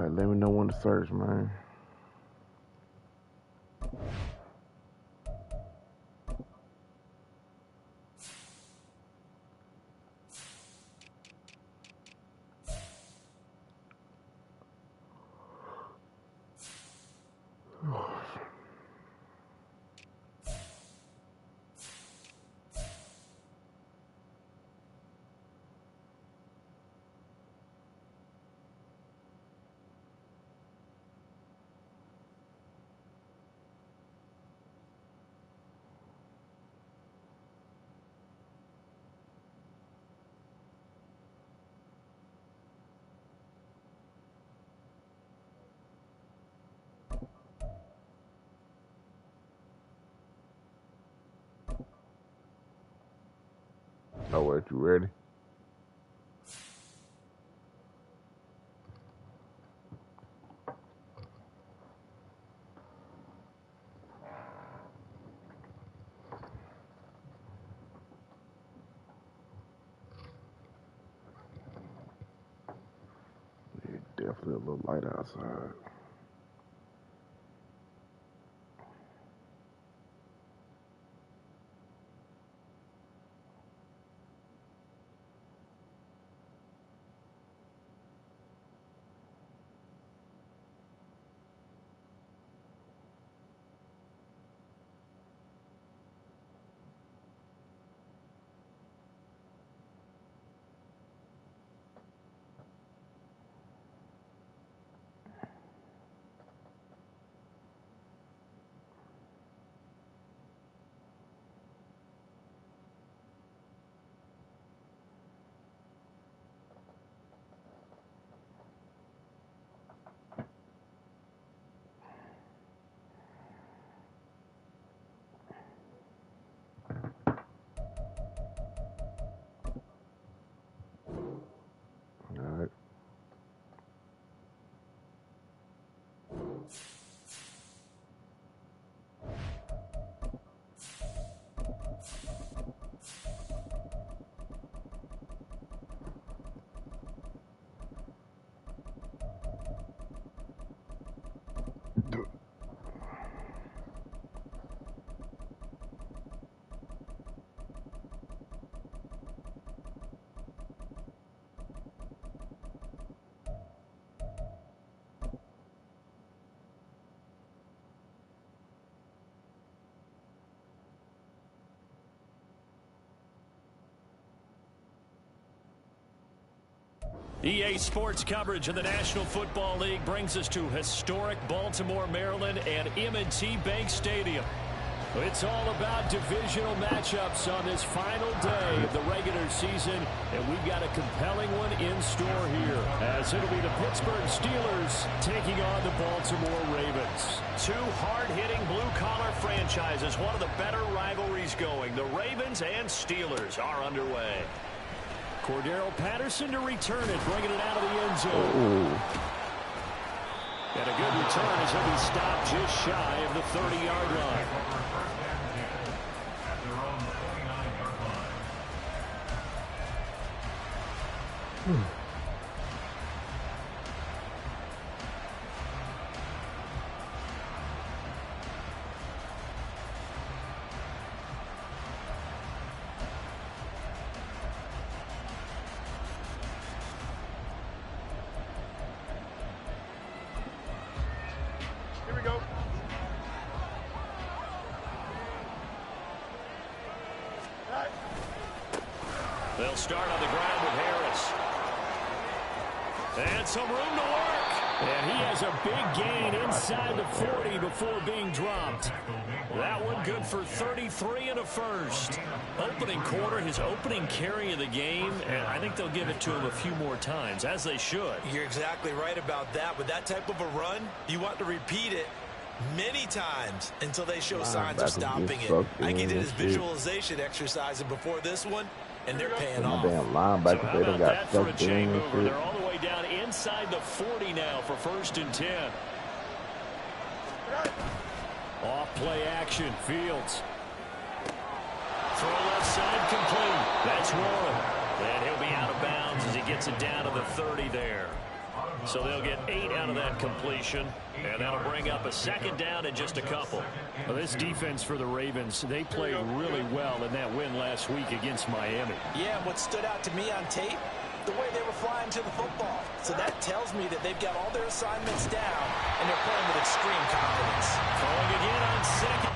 right, let me know when to search, man. Oh, wait, you ready? Yeah, definitely a little light outside. All right. EA Sports coverage of the National Football League brings us to historic Baltimore, Maryland, and M&T Bank Stadium. It's all about divisional matchups on this final day of the regular season, and we've got a compelling one in store here, as it'll be the Pittsburgh Steelers taking on the Baltimore Ravens. Two hard-hitting blue-collar franchises, one of the better rivalries going. The Ravens and Steelers are underway. Cordero Patterson to return it, bringing it out of the end zone. Ooh. And a good return as he'll be stopped just shy of the 30-yard line. They'll start on the ground with Harris. And some room to work. And he has a big gain inside the 40 before being dropped. That one good for 33 and a first. Opening quarter, his opening carry of the game, and I think they'll give it to him a few more times, as they should. You're exactly right about that. With that type of a run, you want to repeat it many times until they show signs of stopping it. I think he did his visualization exercise before this one, and they're paying off. Damn linebackers, So they done got for a stuck in and changeover? shit. They're all the way down inside the 40 now for 1st and 10. Off play action, Fields. Throw left side complete. That's Warren. And he'll be out of bounds as he gets it down to the 30 there. So they'll get 8 out of that completion, and that'll bring up a second down in just a couple. Well, this defense for the Ravens, they played really well in that win last week against Miami. Yeah, and what stood out to me on tape, the way they were flying to the football. So that tells me that they've got all their assignments down, and they're playing with extreme confidence. Calling again on second.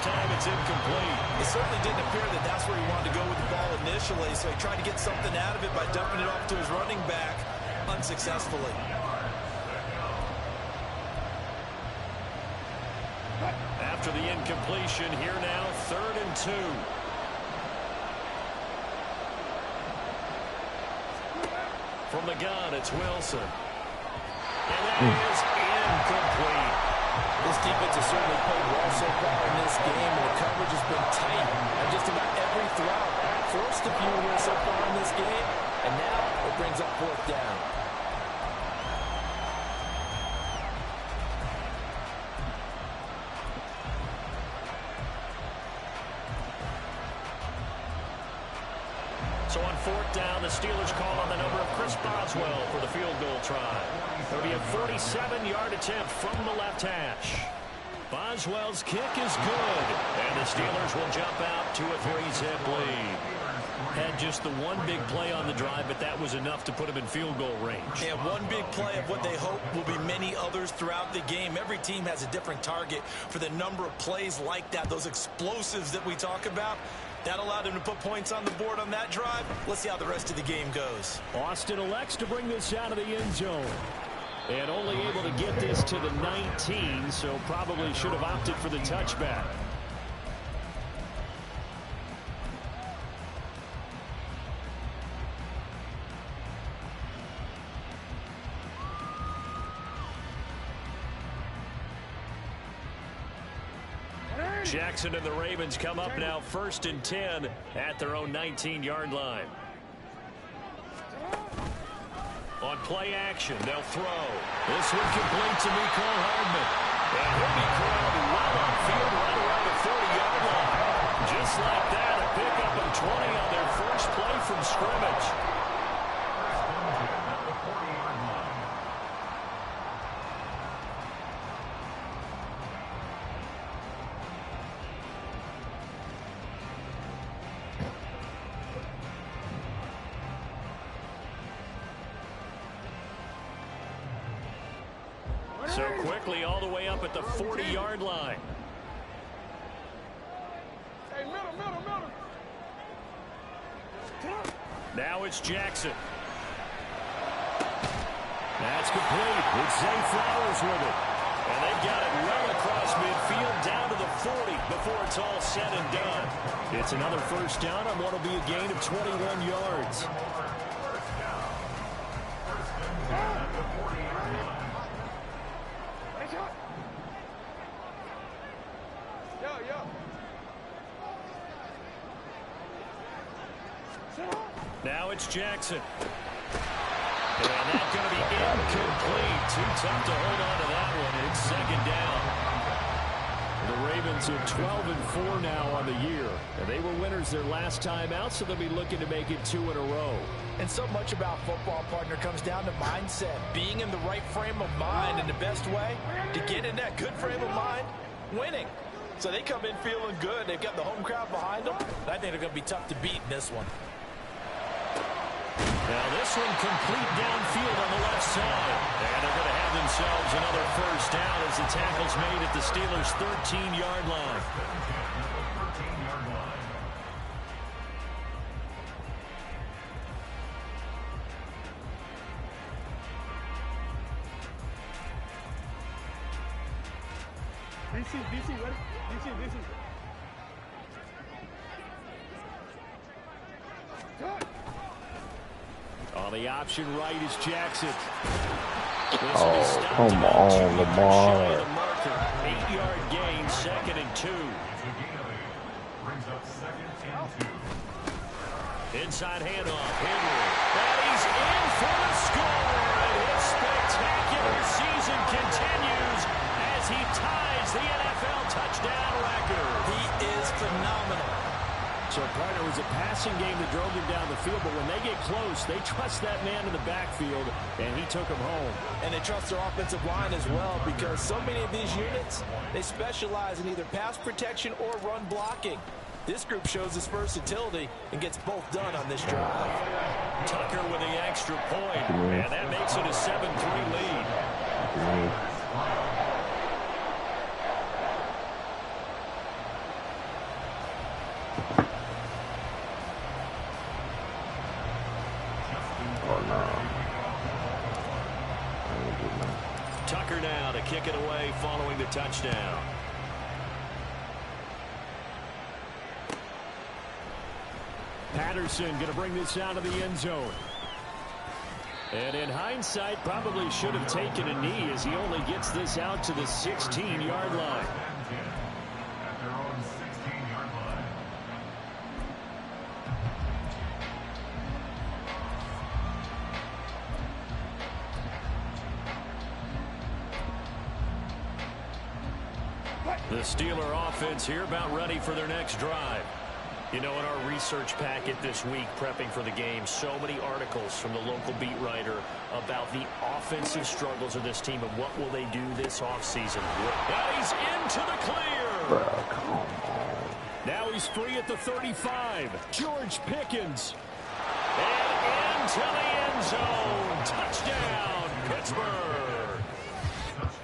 Time it's incomplete. It certainly didn't appear that that's where he wanted to go with the ball initially, so he tried to get something out of it by dumping it off to his running back unsuccessfully. After the incompletion, here now, 3rd and 2. From the gun, it's Wilson. And that is incomplete. This defense has certainly played well so far in this game, and the coverage has been tight on just about every throw. Forced a few here so far in this game, and now it brings up 4th down. So on 4th down, the Steelers call on the number of Chris Boswell for the field goal try. It'll be a 47-yard attempt from the left hash. Boswell's kick is good, and the Steelers will jump out to a 3-zip lead. Had just the one big play on the drive, but that was enough to put him in field goal range. And one big play of what they hope will be many others throughout the game. Every team has a different target for the number of plays like that, those explosives that we talk about. That allowed him to put points on the board on that drive. Let's see how the rest of the game goes. Austin elects to bring this out of the end zone. And only able to get this to the 19, so probably should have opted for the touchback. Jackson and the Ravens come up now 1st and 10 at their own 19-yard line. On play action, they'll throw. This one complete to Mecole Hardman. And he'll be called well on field right around the 40-yard line. Just like that, a pickup of 20 on their first play from scrimmage. So quickly all the way up at the 40-yard line. Hey, middle. Now it's Jackson. That's complete. It's Zay Flowers with it. And they've got it well across midfield down to the 40 before it's all said and done. It's another first down on what will be a gain of 21 yards. Now it's Jackson. And that's going to be incomplete. Too tough to hold on to that one. It's 2nd down. The Ravens are 12 and 4 now on the year. And they were winners their last time out, so they'll be looking to make it 2 in a row. And so much about football, partner, comes down to mindset. Being in the right frame of mind, and the best way to get in that good frame of mind, winning. So they come in feeling good. They've got the home crowd behind them. I think they're going to be tough to beat in this one. Now this one complete downfield on the left side. And they're going to have themselves another first down as the tackle's made at the Steelers' 13-yard line. DC, ready? DC. On the option right is Jackson. Oh, come on, Lamar. 8-yard gain, 2nd and 2. Inside handoff, Henry. And he's in for the score. And his spectacular season continues as he ties the NFL touchdown record. He is phenomenal. So, partner, it was a passing game that drove him down the field, but when they get close, they trust that man in the backfield, and he took him home. And they trust their offensive line as well, because so many of these units, they specialize in either pass protection or run blocking. This group shows its versatility and gets both done on this drive. Tucker with the extra point, and that makes it a 7-3 lead. Tucker now to kick it away following the touchdown. Patterson going to bring this out of the end zone. And in hindsight, probably should have taken a knee as he only gets this out to the 16-yard line. The Steeler offense here about ready for their next drive. You know, in our research packet this week, prepping for the game, so many articles from the local beat writer about the offensive struggles of this team and what will they do this offseason. Now he's into the clear. Now he's free at the 35. George Pickens. And into the end zone. Touchdown, Pittsburgh.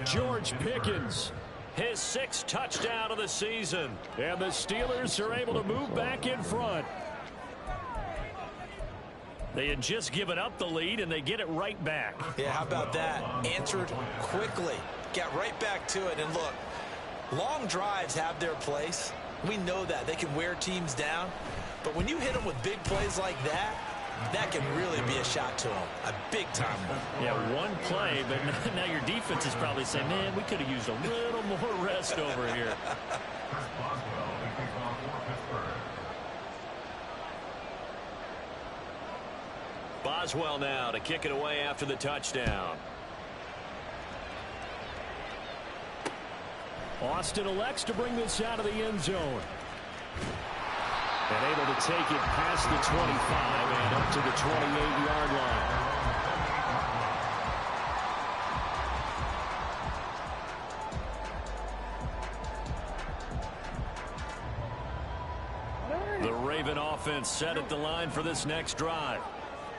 George Pickens. His 6th touchdown of the season. And the Steelers are able to move back in front. They had just given up the lead, and they get it right back. Yeah, how about that? Answered quickly. Got right back to it. And look, long drives have their place. We know that. They can wear teams down. But when you hit them with big plays like that, that can really be a shot to them. A big-time one. Yeah, one play, but now your defense is probably saying, man, we could have used a little more rest over here. Boswell now to kick it away after the touchdown. Austin elects to bring this out of the end zone. And able to take it past the 25 and up to the 28-yard line. The Raven offense set at the line for this next drive.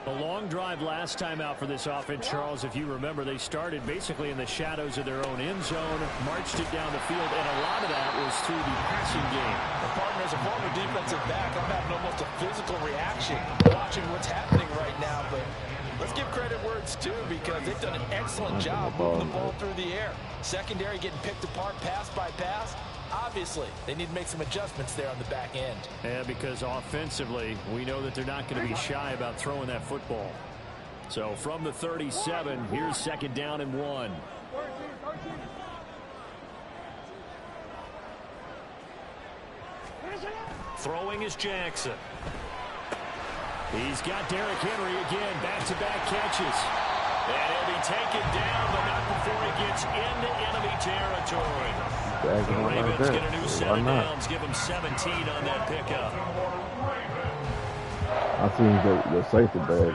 A long drive last time out for this offense, Charles. If you remember, they started basically in the shadows of their own end zone, marched it down the field, and a lot of that was through the passing game. The partner, as a former defensive back, I'm having almost a physical reaction watching what's happening right now. But let's give credit where it's due, because they've done an excellent job moving the ball through the air. Secondary getting picked apart pass by pass. Obviously, they need to make some adjustments there on the back end. Yeah, because offensively, we know that they're not going to be shy about throwing that football. So from the 37, here's 2nd down and 1. Throwing is Jackson. He's got Derrick Henry again, back-to-back catches. And he'll be taken down, but not before he gets into enemy territory. The Ravens get a new set of downs, give him 17 on that pickup. I seen the safety bag.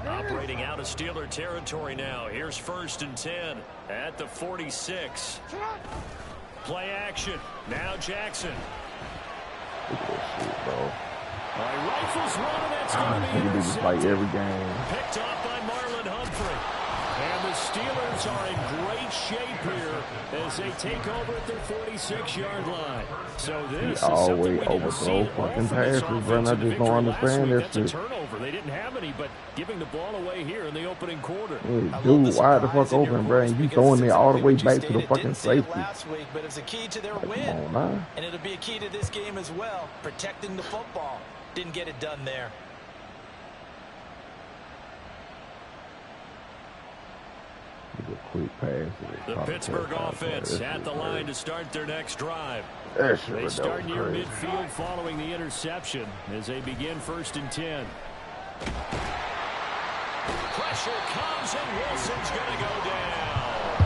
Operating out of Steeler territory now. Here's 1st and 10 at the 46. Play action. Now Jackson. Look at that shit, bro. He rifles one, and that's going to be like every game. Picked off by Marlon Humphrey. And the Steelers are in great shape here as they take over at their 46-yard line. So this is something we didn't see at all from this offense in the victory last week. That's a turnover. They didn't have any, but giving the ball away here in the opening quarter. Hey, dude, wide the fuck open, bro. And you throwing it all the way back to the fucking safety. Last week, but it's a key to their win. Come on, and it'll be a key to this game as well. Protecting the football. Didn't get it done there. A quick pass. The Pittsburgh offense at the line to start their next drive. They start near midfield following the interception as they begin 1st and 10. Pressure comes and Wilson's going to go down.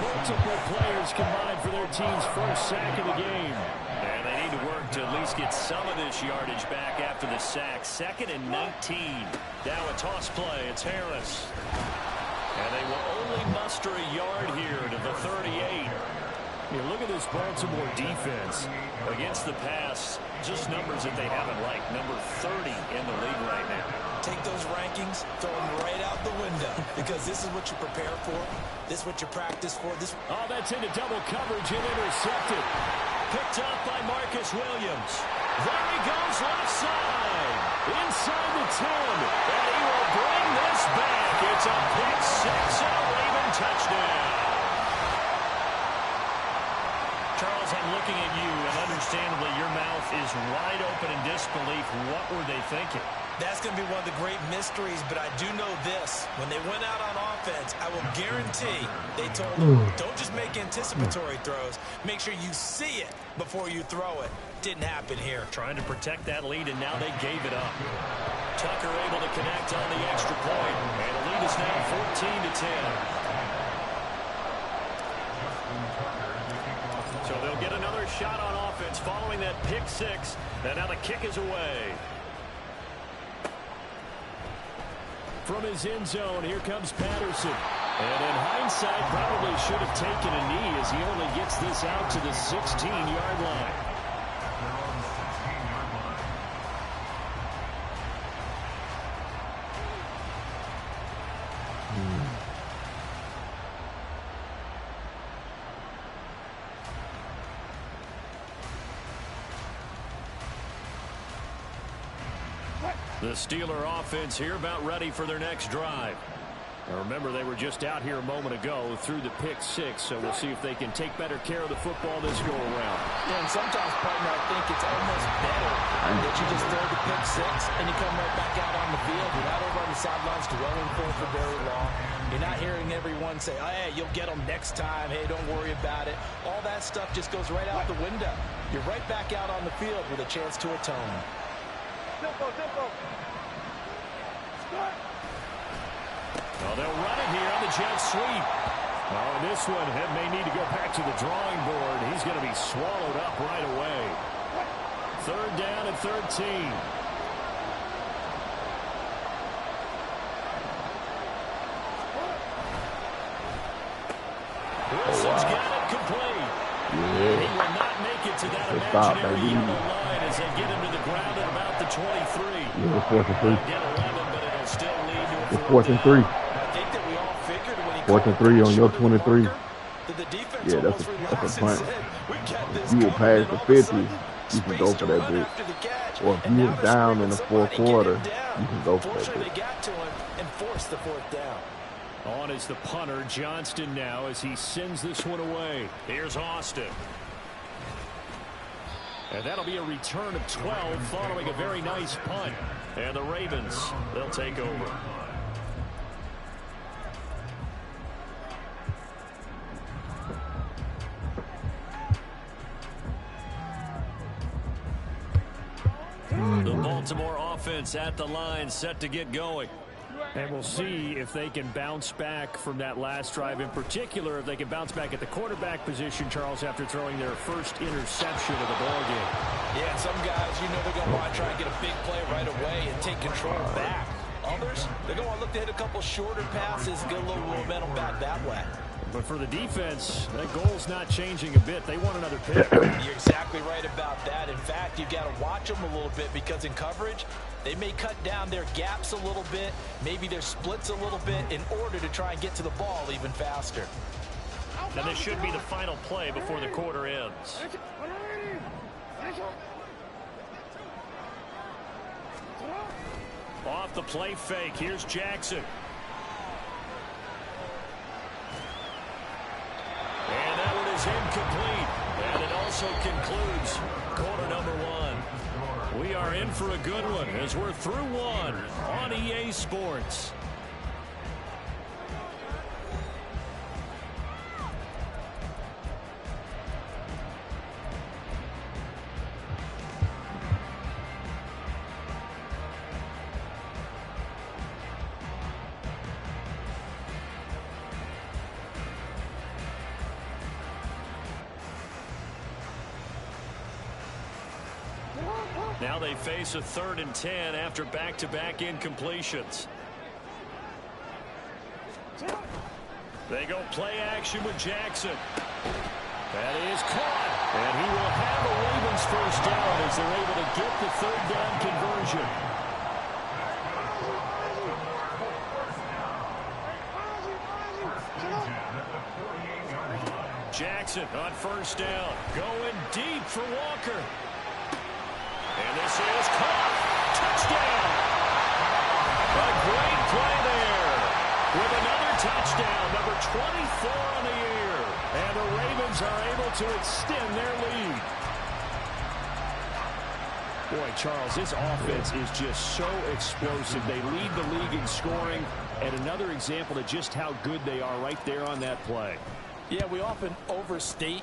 Multiple players combined for their team's first sack of the game. And they need to work to at least get some of this yardage back after the sack. 2nd and 19. Now a toss play. It's Harris. And they will only muster a yard here to the 38. You look at this Baltimore defense against the pass. Just numbers that they haven't liked. Number 30 in the league right now. Take those rankings, throw them right out the window. Because this is what you prepare for. This is what you practice for. Oh, that's into double coverage and intercepted. Picked up by Marcus Williams. There he goes left side. Inside the 10. And he will bring this back. It's a pick 6 and a Raven touchdown. Charles, I'm looking at you, and understandably your mouth is wide open in disbelief. What were they thinking? That's going to be one of the great mysteries, but I do know this. When they went out on offense, I will guarantee they told them, don't just make anticipatory throws. Make sure you see it before you throw it. Didn't happen here. Trying to protect that lead, and now they gave it up. Tucker able to connect on the extra point, and the lead is now 14-10. So they'll get another shot on offense following that pick 6, and now the kick is away. From his end zone, here comes Patterson. And in hindsight, probably should have taken a knee as he only gets this out to the 16-yard line. The Steeler offense here about ready for their next drive. Now remember, they were just out here a moment ago through the pick 6, so we'll see if they can take better care of the football this go around. Yeah, and sometimes, partner, I think it's almost better that you just throw the pick 6 and you come right back out on the field. You're not over on the sidelines dwelling for very long. You're not hearing everyone say, oh, hey, you'll get them next time. Hey, don't worry about it. All that stuff just goes right out the window. You're right back out on the field with a chance to atone. Tempo. Well, they'll run it here on the jet sweep. Oh, this one may need to go back to the drawing board. He's going to be swallowed up right away. 3rd down and 13. Wilson's got it complete. Yeah. He will not make it to that imaginary yellow line as they get him to the ground at about the 23. Yeah, 4th and 3. Get 11, but it'll still lead to a It's 4th and 3. I think that we all figured when he 4th and 3 on your 23. that the defense Yeah, that's a punt. If you will pass the 50, you can go for that bitch. Or if you were down in the 4th quarter, you can go for that bitch. They got to him and forced the 4th down. On is the punter, Johnston, now as he sends this one away. Here's Austin. And that'll be a return of 12 following a very nice punt. And the Ravens, they'll take over. The Baltimore offense at the line, set to get going. And we'll see if they can bounce back from that last drive. In particular, if they can bounce back at the quarterback position, Charles, after throwing their first interception of the ballgame. Yeah, and some guys, you know, they're going to want to try and get a big play right away and take control back. Others, they're going to look to hit a couple shorter passes, get a little momentum back that way. But for the defense, that goal's not changing a bit. They want another pick. You're exactly right about that. In fact, you've got to watch them a little bit because in coverage, They may cut down their gaps a little bit, maybe their splits a little bit in order to try and get to the ball even faster. And this should be the final play before the quarter ends. Off the play fake, here's Jackson. And that one is incomplete. And it also concludes quarter number one. We are in for a good one as we're through one on EA Sports. Now they face a 3rd and 10 after back-to-back incompletions. They go play action with Jackson. That is caught. And he will have a Ravens first down as they're able to get the 3rd down conversion. Jackson on first down. Going deep for Walker. And this is caught. Touchdown. A great play there. With another touchdown, number 24 on the year. And the Ravens are able to extend their lead. Boy, Charles, this offense is just so explosive. They lead the league in scoring. And another example of just how good they are right there on that play. Yeah, we often overstate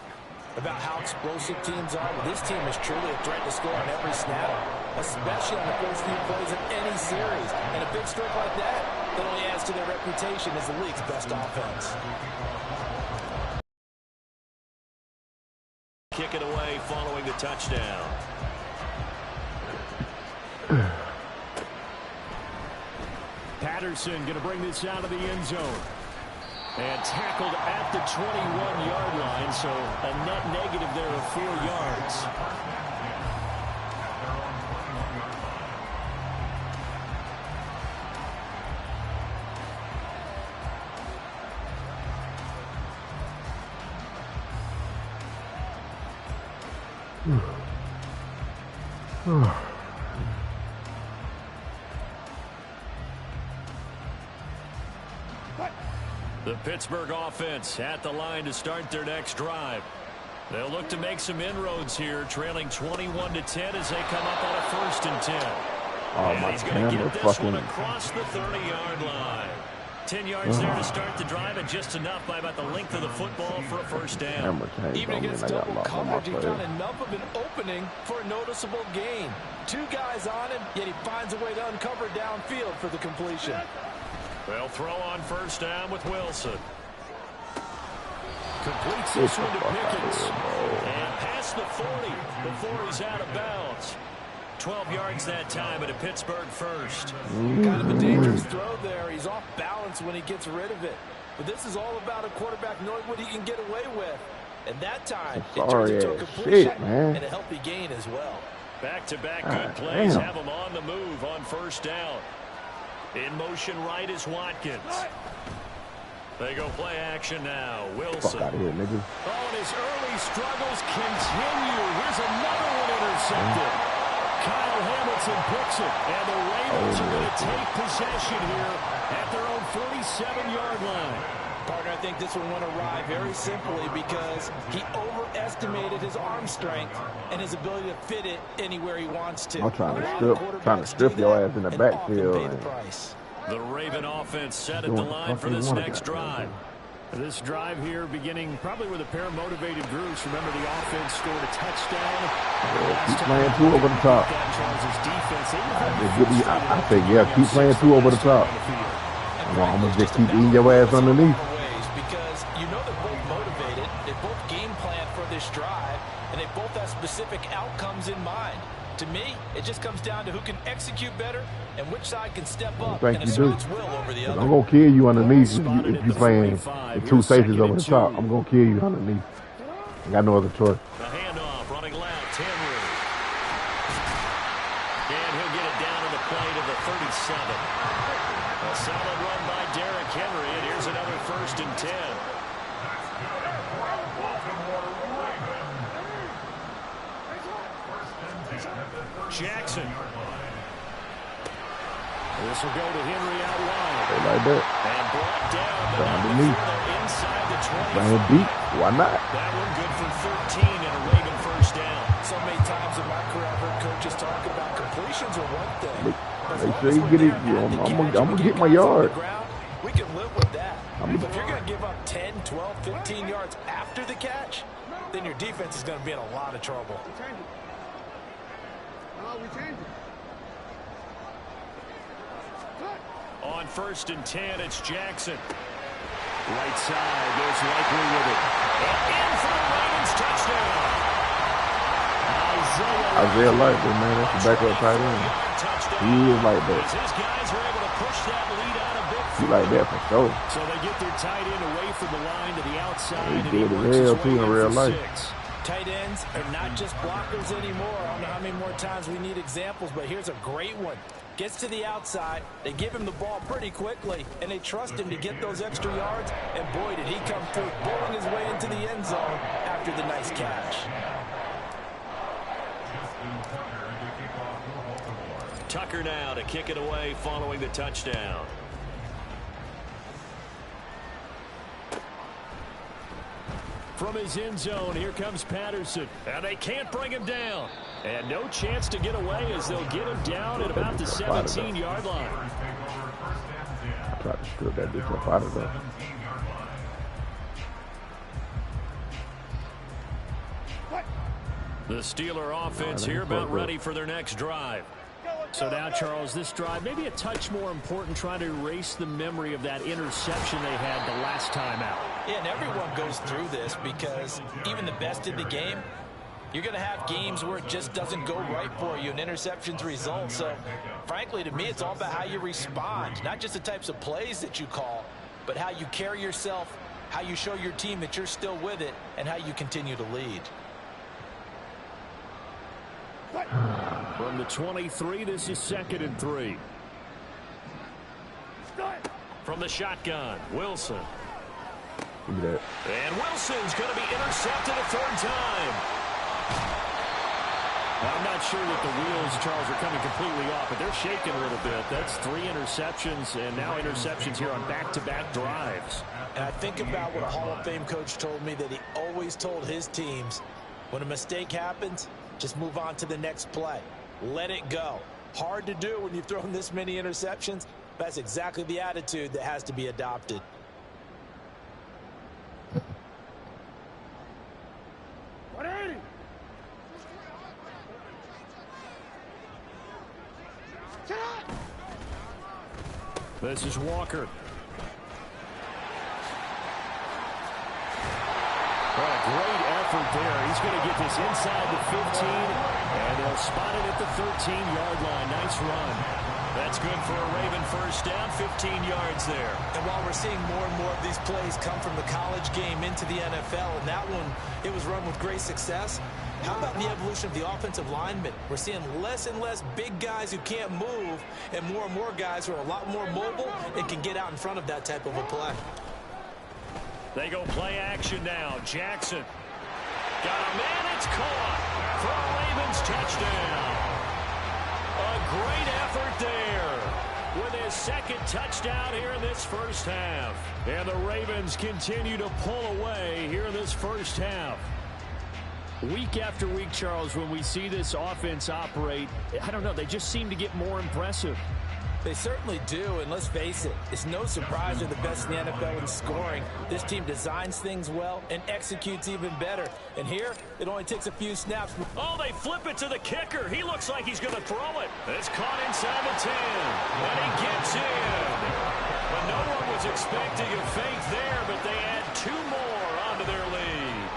about how explosive teams are. But this team is truly a threat to score on every snap, especially on the first few plays of any series. And a big stroke like that only adds to their reputation as the league's best offense. Kick it away following the touchdown. Patterson going to bring this out of the end zone. And tackled at the 21-yard line, so a net negative there of 4 yards. The Pittsburgh offense at the line to start their next drive. They'll look to make some inroads here, trailing 21-10 as they come up on a 1st and 10. Oh, and my he's going to get this fucking one across the 30-yard line. 10 yards there to start the drive, and just enough by about the length of the football for a first down. Even against double coverage, he found enough of an opening for a noticeable gain. 2 guys on him, yet he finds a way to uncover downfield for the completion. They'll throw on first down with Wilson. Completes this one to Pickens. And past the 40 before he's out of bounds. 12 yards that time at a Pittsburgh first. Kind of a dangerous throw there. He's off balance when he gets rid of it. But this is all about a quarterback knowing what he can get away with. And that time, it turns into a completion and a healthy gain as well. Back-to-back good plays have him on the move on first down. In motion right is Watkins. They go play action now. Wilson. Fuck out of here, nigga. Oh, and his early struggles continue. Here's another one intercepted. Kyle Hamilton picks it, and the Ravens are going to take possession here at their own 47-yard line. Partner, I think this one went awry very simply because he overestimated his arm strength and his ability to fit it anywhere he wants to. I'm trying to strip your ass in the backfield. The Raven offense set at the line for this next drive. This drive here beginning probably with a pair of motivated groups. Remember, the offense scored a touchdown. Keep playing 2 over the top. I think, yeah, keep playing 2 over the top. I'm going to just keep eating your ass underneath. Because you know they're both motivated. They both game plan for this drive, and they both have specific outcomes in mind. To me, it just comes down to who can execute better and which side can step up and assert its will over the other. I'm going to kill you underneath if you're playing 2 safeties over the top. I'm going to kill you underneath. I got no other choice. The handoff running left, Henry. And he'll get it down to the play 7. A solid run by Derrick Henry, and here's another 1st and 10. Jackson. This will go to Henry out wide. They like that. And brought down. Underneath. Inside the 20. Bring it deep. Why not? That one good for 13 and a Raven 1st down. So many times in my career I've heard coaches talk about completions are one thing. Make sure you get it. I'm going to get my yard. We can live with that. But I'm if you're going to give up 10, 12, 15 yards after the catch, then your defense is going to be in a lot of trouble. On 1st and 10, it's Jackson. Right side goes likely with it. And in for the Ravens touchdown. Isaiah Likely, man, that's the backup tight end. He is like that. His guys are able to push that lead out a bit. He like that for sure. So they get their tight end away from the line to the outside. He did as hell too in real life. Tight ends are not just blockers anymore. I don't know how many more times we need examples, but here's a great one. Gets to the outside, they give him the ball pretty quickly, and they trust him to get those extra yards, and boy, did he come through, bowling his way into the end zone after the nice catch. Tucker now to kick it away following the touchdown. From his end zone, here comes Patterson. And they can't bring him down. And no chance to get away as they'll get him down at about the 17-yard line. I tried to strip that bitch up out of there. The Steeler offense here about ready for their next drive. So now, Charles, this drive maybe a touch more important, trying to erase the memory of that interception they had the last time out. Yeah, and everyone goes through this because even the best in the game, you're going to have games where it just doesn't go right for you and interceptions result. So, frankly, to me, it's all about how you respond, not just the types of plays that you call, but how you carry yourself, how you show your team that you're still with it, and how you continue to lead. From the 23, this is 2nd and 3. From the shotgun, Wilson. Look at that. And Wilson's going to be intercepted a 3rd time. I'm not sure that the wheels, Charles, are coming completely off, but they're shaking a little bit. That's 3 interceptions, and now interceptions here on back-to-back drives. And I think about what a Hall of Fame coach told me, that he always told his teams, when a mistake happens, just move on to the next play. Let it go. Hard to do when you've thrown this many interceptions. But that's exactly the attitude that has to be adopted. This is Walker. What a great effort there. He's going to get this inside the 15, and they'll spot it at the 13-yard line. Nice run. That's good for a Raven 1st down, 15 yards there. And while we're seeing more and more of these plays come from the college game into the NFL, and that one, it was run with great success, how about the evolution of the offensive linemen? We're seeing less and less big guys who can't move, and more guys who are a lot more mobile and can get out in front of that type of a play. They go play action now. Jackson. Got a man. It's caught for a Ravens touchdown. A great effort there with his 2nd touchdown here in this 1st half. And the Ravens continue to pull away here in this 1st half. Week after week, Charles, when we see this offense operate, I don't know, they just seem to get more impressive. They certainly do, and let's face it, it's no surprise they're the best in the NFL in scoring. This team designs things well and executes even better. And here, it only takes a few snaps. Oh, they flip it to the kicker. He looks like he's going to throw it. It's caught inside the 10, and he gets in. But no one was expecting a fake there, but they add 2 more onto their lead.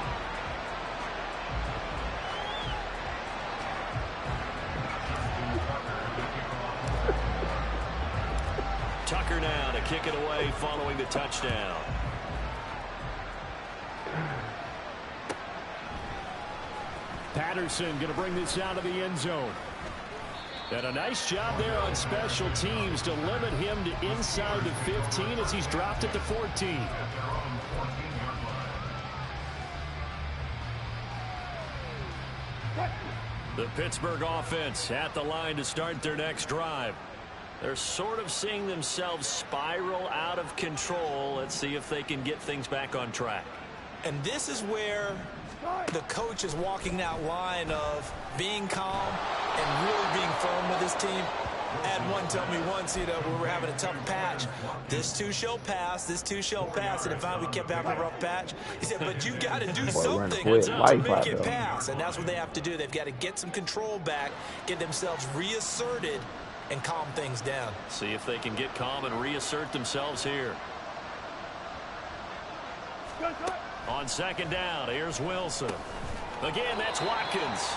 Tucker now to kick it away following the touchdown. Patterson going to bring this out of the end zone. And a nice job there on special teams to limit him to inside the 15 as he's dropped it to 14. The Pittsburgh offense at the line to start their next drive. They're sort of seeing themselves spiral out of control. Let's see if they can get things back on track. And this is where the coach is walking that line of being calm and really being firm with his team. Had one tell me once, you know, we were having a tough patch. This too shall pass. This too shall pass. And if we kept having a rough patch, he said, but you've got to do something to make it pass. And that's what they have to do. They've got to get some control back, get themselves reasserted, and calm things down. See if they can get calm and reassert themselves here. On second down, here's Wilson. Again, that's Watkins.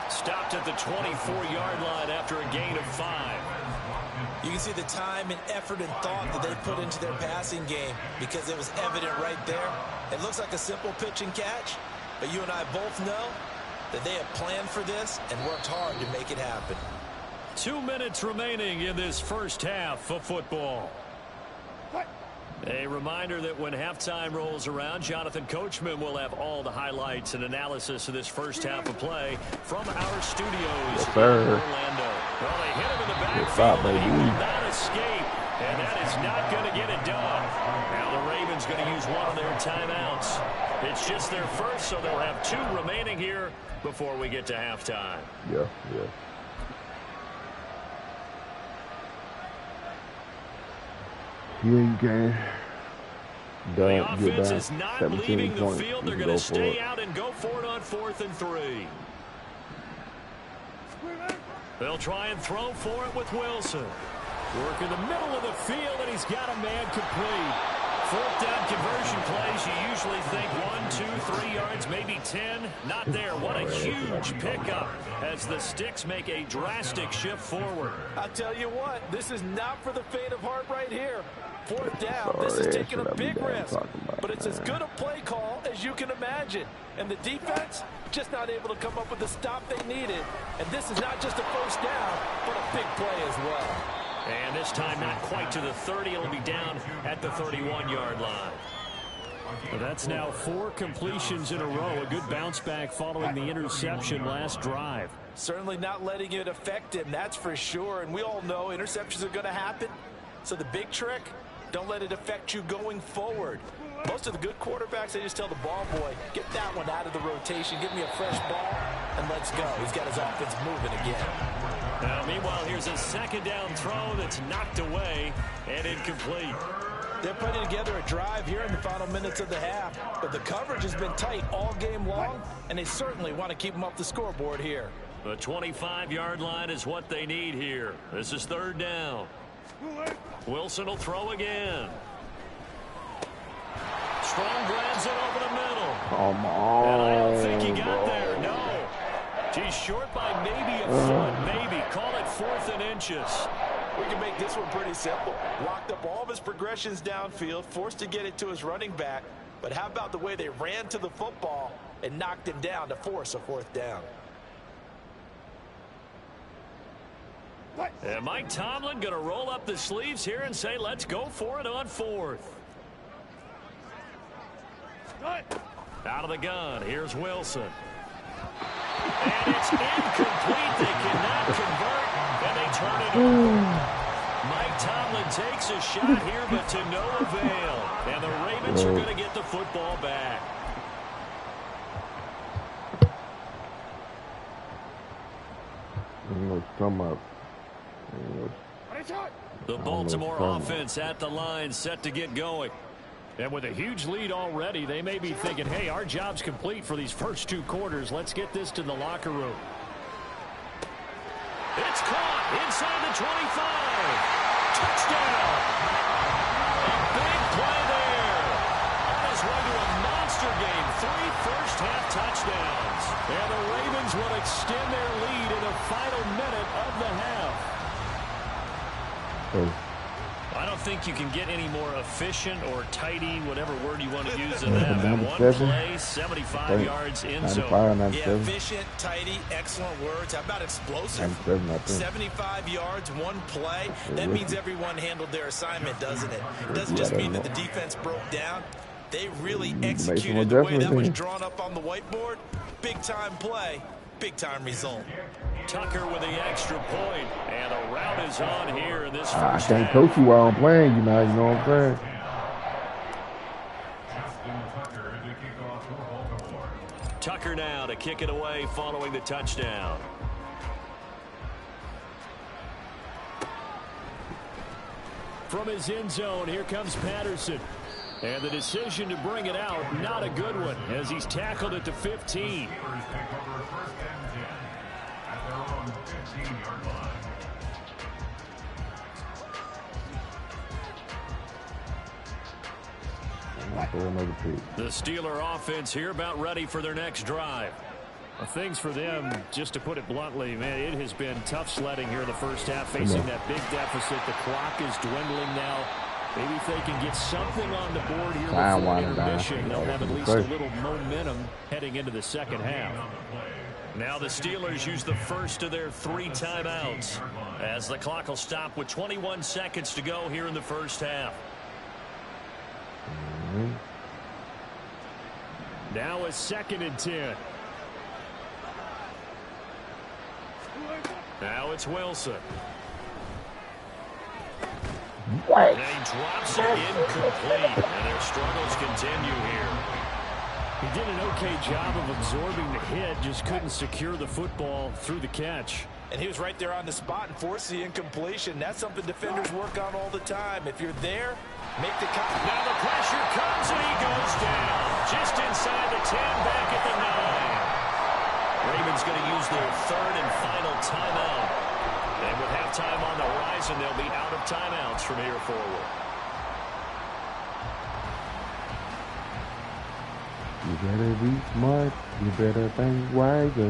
Stopped at the 24-yard line after a gain of 5. You can see the time and effort and thought that they put into their passing game because it was evident right there. It looks like a simple pitch and catch, but you and I both know that they have planned for this and worked hard to make it happen. 2 minutes remaining in this first half of football. A reminder that when halftime rolls around, Jonathan Coachman will have all the highlights and analysis of this first half of play from our studios in Orlando. Well, they hit him in the backfield, and he will not escape, and that is not going to get it done. Now the Ravens going to use one of their timeouts. It's just their first, so they'll have 2 remaining here before we get to halftime. Yeah. Yeah, you can. The offense is not leaving the field. They're going to stay out and go for it on 4th and 3. They'll try and throw for it with Wilson. Work in the middle of the field, and he's got a man complete. 4th down conversion plays, you usually think 1, 2, 3 yards, maybe 10. Not there. What a huge pickup as the Sticks make a drastic shift forward. I'll tell you what, this is not for the faint of heart right here. 4th down, this is taking a big risk, but it's as good a play call as you can imagine. And the defense just not able to come up with the stop they needed. And this is not just a first down, but a big play as well. And this time not quite to the 30. It'll be down at the 31-yard line. Well, that's now 4 completions in a row. A good bounce back following the interception last drive. Certainly not letting it affect him, that's for sure. And we all know interceptions are going to happen. So the big trick, don't let it affect you going forward. Most of the good quarterbacks, they just tell the ball boy, get that one out of the rotation, give me a fresh ball, and let's go. He's got his offense moving again. Now, meanwhile, here's a second down throw that's knocked away and incomplete. They're putting together a drive here in the final minutes of the half, but the coverage has been tight all game long, and they certainly want to keep them off the scoreboard here. The 25-yard line is what they need here. This is 3rd down. Wilson will throw again. Strong grabs it over the middle. Come on. And I don't think he got there. No. He's short by maybe a foot. Maybe. Call it 4th and inches. We can make this one pretty simple. Locked up all of his progressions downfield, forced to get it to his running back. But how about the way they ran to the football and knocked him down to force a 4th down? And Mike Tomlin going to roll up the sleeves here and say, let's go for it on 4th. Out of the gun, here's Wilson. And it's incomplete. They cannot convert, and they turn it over. Mike Tomlin takes a shot here, but to no avail. And the Ravens are going to get the football back. The Baltimore offense at the line, set to get going. And with a huge lead already, they may be thinking, hey, our job's complete for these first 2 quarters. Let's get this to the locker room. It's caught inside the 25. Touchdown. A big play there. On his way to a monster game. 3 first-half touchdowns. And the Ravens will extend their lead in the final minute of the half. I don't think you can get any more efficient or tidy, whatever word you want to use in that. One play, 75 yards in zone. Yeah, efficient, tidy, excellent words. How about explosive? 75 yards, one play. That means everyone handled their assignment, doesn't it? It doesn't just mean that the defense broke down. They really executed the way that was drawn up on the whiteboard. Big-time play, big-time result. Tucker with the extra point, and a rout is on here in this first I can't half. coach you while I'm playing, you know what I'm saying? Tucker now to kick it away following the touchdown. From his end zone, here comes Patterson. And the decision to bring it out, not a good one, as he's tackled at the 15. The Steeler offense here about ready for their next drive. Well, things for them, just to put it bluntly, man, it has been tough sledding here in the first half, facing that big deficit. The clock is dwindling now. Maybe if they can get something on the board here before intermission, they'll have at least a little momentum heading into the second half. Now the Steelers use the first of their 3 timeouts, as the clock will stop with 21 seconds to go here in the first half. Now a 2nd and 10. Now it's Wilson. And he drops it incomplete, and their struggles continue here. He did an okay job of absorbing the hit, just couldn't secure the football through the catch. And he was right there on the spot and forced the incompletion. That's something defenders work on all the time. If you're there, make the cut. Now the pressure comes, and he goes down. Just inside the 10, back at the 9. Ravens going to use their 3rd and final timeout. And with halftime on the horizon, they'll be out of timeouts from here forward. You better be smart. You better think wiser.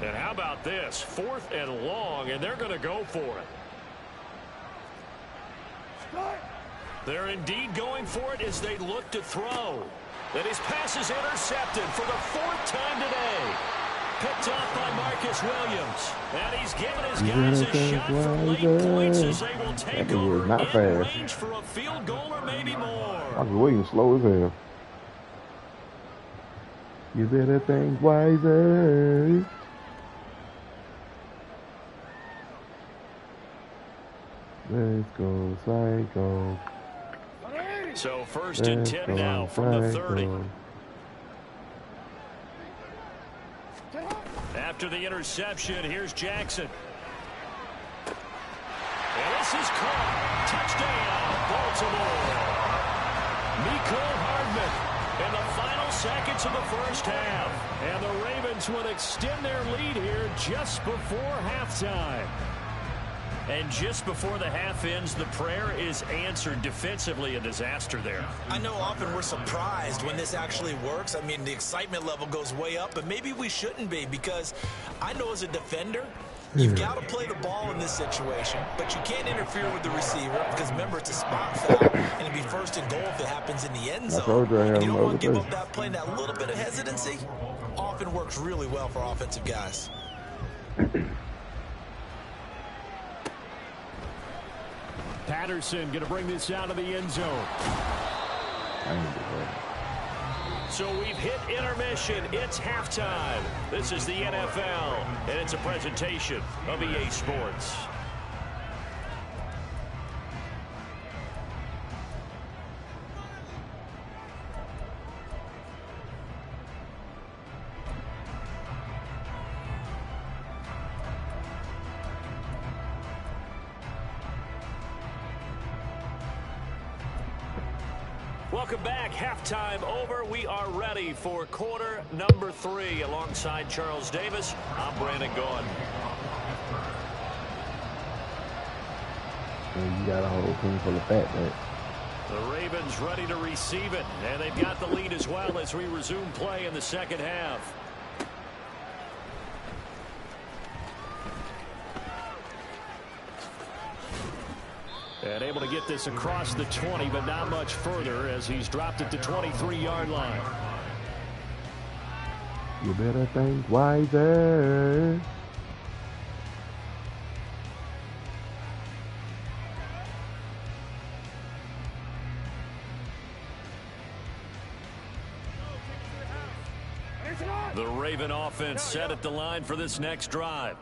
And how about this? 4th and long, and they're going to go for it. They're indeed going for it as they look to throw. And his pass is intercepted for the 4th time today. Picked off by Marcus Williams. And he's given his guys a shot for late points as they will take over in range for a field goal or maybe more. Marcus Williams slow as hell. You better think wiser. Let's go, psycho. So 1st and 10 now from the 30. After the interception, here's Jackson. And this is caught. Touchdown, Baltimore. Mecole Hardman in the final seconds of the first half. And the Ravens will extend their lead here just before halftime. And just before the half ends, the prayer is answered. Defensively, a disaster there. I know often we're surprised when this actually works. I mean, the excitement level goes way up, but maybe we shouldn't be, because I know as a defender, you've got to play the ball in this situation, but you can't interfere with the receiver because, remember, it's a spot foul, and it'd be 1st and goal if it happens in the end zone. And you don't want to give up that play, and that little bit of hesitancy often works really well for offensive guys. Patterson going to bring this out of the end zone. So we've hit intermission. It's halftime. This is the NFL, and it's a presentation of EA Sports. Welcome back. Halftime over. We are ready for quarter number 3. Alongside Charles Davis, I'm Brandon Gaughan. You got a whole team full of fat, man. The Ravens ready to receive it, and they've got the lead as well as we resume play in the second half. And able to get this across the 20, but not much further as he's dropped it to 23-yard line. You better think wiser. The Raven offense set at the line for this next drive.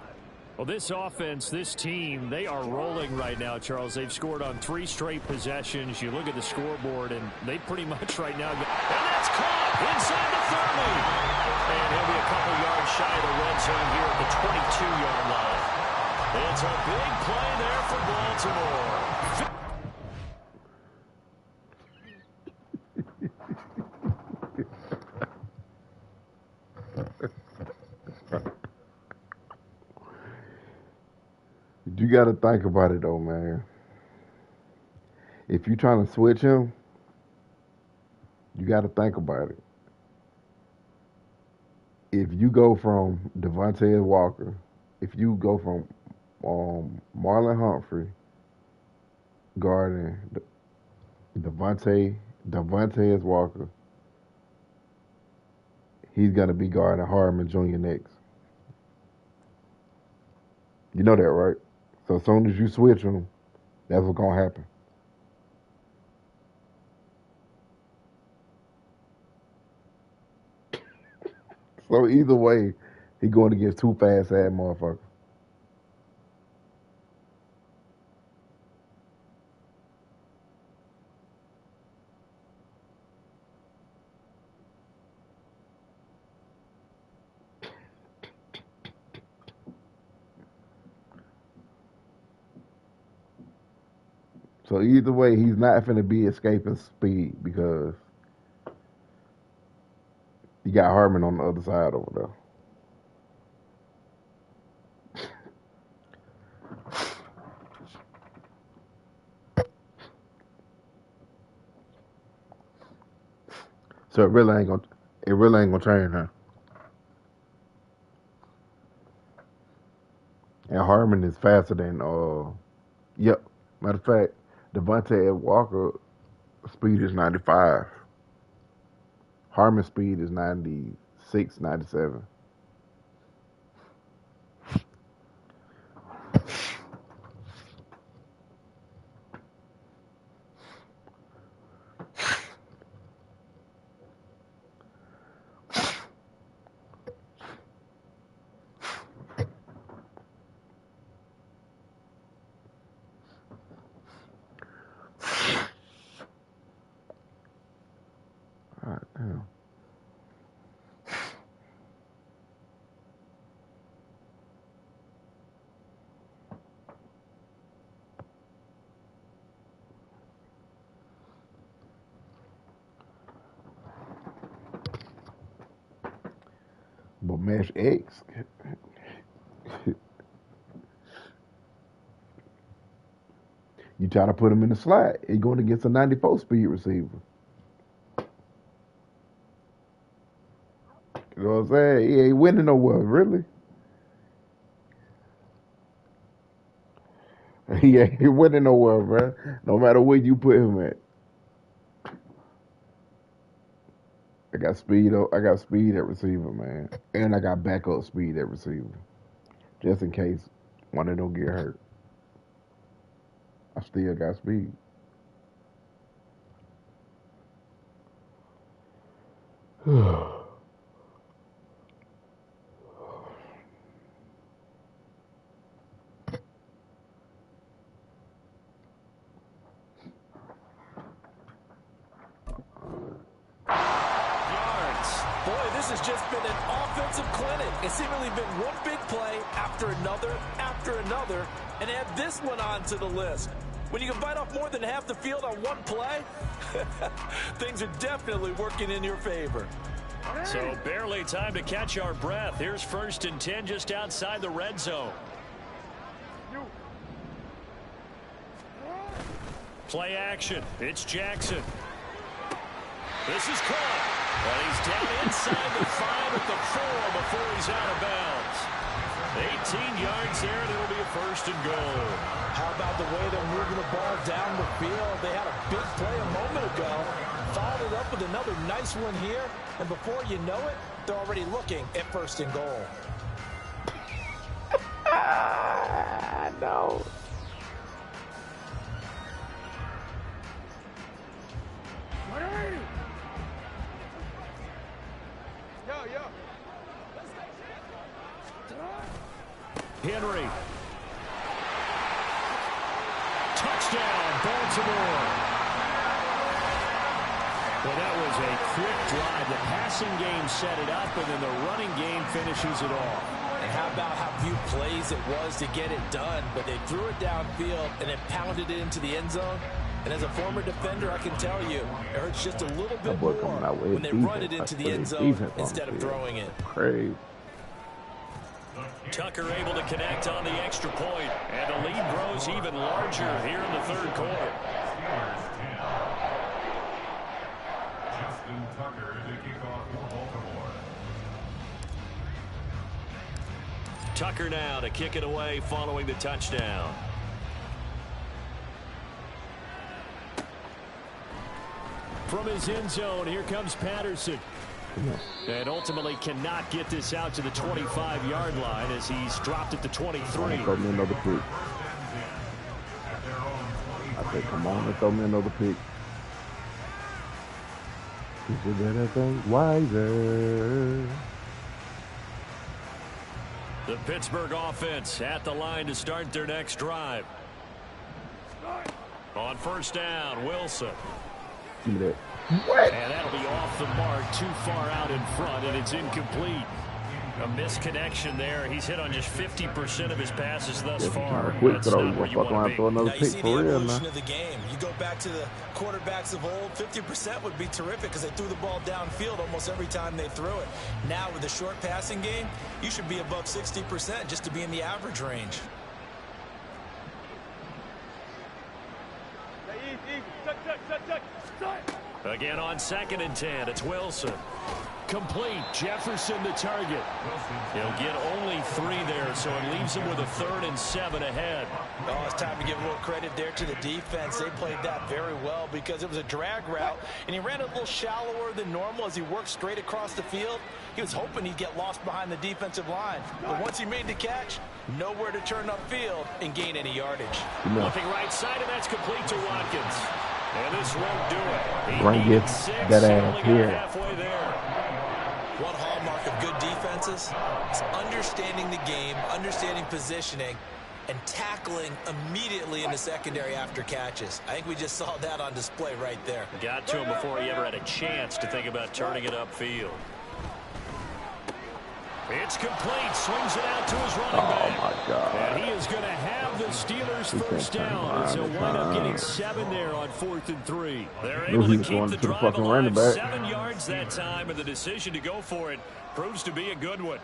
Well, this offense, this team, they are rolling right now, Charles. They've scored on 3 straight possessions. You look at the scoreboard, and they pretty much right now. And that's caught inside the 30. And he'll be a couple yards shy of the red zone here at the 22-yard line. It's a big play there for Baltimore. You got to think about it, though, man. If you're trying to switch him, you got to think about it. If you go from Devontae Walker, if you go from Marlon Humphrey guarding Devontae Walker, he's going to be guarding Harmon Jr. next. You know that, right? So as soon as you switch them, that's what's going to happen. So either way, he's going against 2 fast-ass motherfuckers. So either way, he's not finna be escaping speed because you got Harmon on the other side over there. So it really ain't gonna change, huh? And Harmon is faster than yep. Matter of fact, Devontae Walker speed is 95. Harmon's speed is 96, 97. Damn. But Mesh X, you try to put him in the slot, he's going against a 94 speed receiver. You know what I'm saying? He ain't winning nowhere, really. He ain't winning nowhere, man. No matter where you put him at. I got speed at receiver, man. And I got backup speed at receiver. Just in case one of them get hurt. I still got speed. Boy, this has just been an offensive clinic. It's seemingly been one big play after another, and add this one onto the list. When you can bite off more than half the field on one play, things are definitely working in your favor. So barely time to catch our breath. Here's 1st and 10 just outside the red zone. Play action. It's Jackson. This is caught. And he's down inside the 5 at the 4 before he's out of bounds. 18 yards there, and it'll be a first and goal. How about the way they're moving the ball down the field? They had a big play a moment ago, followed it up with another nice one here, and before you know it, they're already looking at first and goal. No. Henry. Touchdown, Baltimore. Well, that was a quick drive. The passing game set it up, and then the running game finishes it off. And how about how few plays it was to get it done, but they threw it downfield and then pounded it into the end zone. And as a former defender, I can tell you, it hurts just a little bit more when they run it into the end zone instead of throwing it. Crazy. Tucker able to connect on the extra point, and the lead grows even larger here in the third quarter. Tucker now to kick it away following the touchdown. From his end zone, here comes Patterson. And ultimately cannot get this out to the 25-yard line as he's dropped at the 23. Throw me another pick. I said, come on and throw me another pick. Is it anything wiser? The Pittsburgh offense at the line to start their next drive. On first down, Wilson. Give me that. What? And that'll be off the mark, too far out in front, and it's incomplete. A misconnection there. He's hit on just 50% of his passes thus far. That's not where you want to be. Now you see the evolution of the game. You go back to the quarterbacks of old, 50% would be terrific because they threw the ball downfield almost every time they threw it. Now with the short passing game, you should be above 60% just to be in the average range. Again on 2nd and 10, it's Wilson. Complete. Jefferson the target. He'll get only 3 there, so it leaves him with a 3rd and 7 ahead. Oh, it's time to give a little credit there to the defense. They played that very well because it was a drag route, and he ran a little shallower than normal as he worked straight across the field. He was hoping he'd get lost behind the defensive line. But once he made the catch, nowhere to turn upfield and gain any yardage. Looking right side, and that's complete to Watkins. And this won't do it. Bring it that ass here. Halfway there. One hallmark of good defenses is understanding the game, understanding positioning, and tackling immediately in the secondary after catches. I think we just saw that on display right there. Got to him before he ever had a chance to think about turning it upfield. It's complete. Swings it out to his running back. Oh, my God. And he is going to have the Steelers first down as he'll wind up getting 7 there on 4th and 3. They're able to keep the drive alive. 7 yards that time, and the decision to go for it proves to be a good one.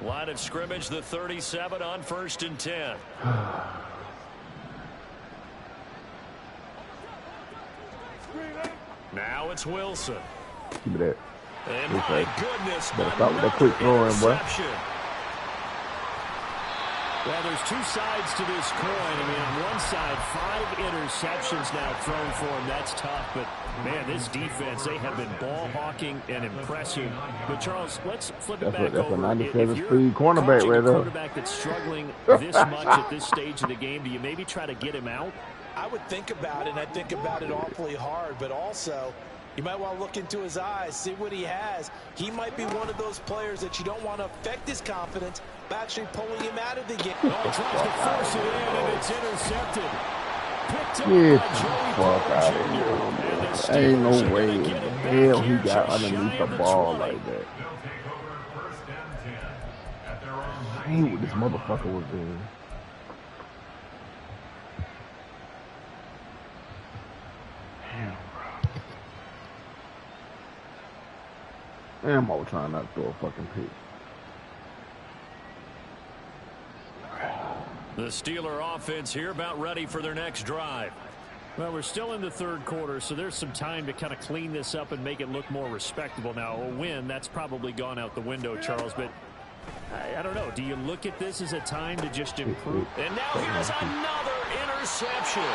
Line of scrimmage, the 37 on 1st and 10. Now it's Wilson. Give me that. And my goodness, better stop with that quick throwing, boy. Well, there's 2 sides to this coin. I mean, on one side, 5 interceptions now thrown for him. That's tough. But, man, this defense, they have been ball hawking and impressive. But, Charles, let's flip it back over. That's a 97-speed cornerback right there. A quarterback that's struggling this much at this stage of the game, do you maybe try to get him out? I would think about it, and I think about it awfully hard. But also, you might want to look into his eyes, see what he has. He might be one of those players that you don't want to affect his confidence by actually pulling him out of the game. Oh, tries to force it in, and it's intercepted. Picked up Get by the Joey fuck Porter out of Jr. here. Ain't no way in the hell he got underneath the ball like that. I hate what this motherfucker was doing. Damn, I was trying not to throw a fucking pick. The Steeler offense here about ready for their next drive. Well, we're still in the 3rd quarter, so there's some time to kind of clean this up and make it look more respectable. Now, a win, that's probably gone out the window, Charles, but I don't know. Do you look at this as a time to just improve? And now here's another interception.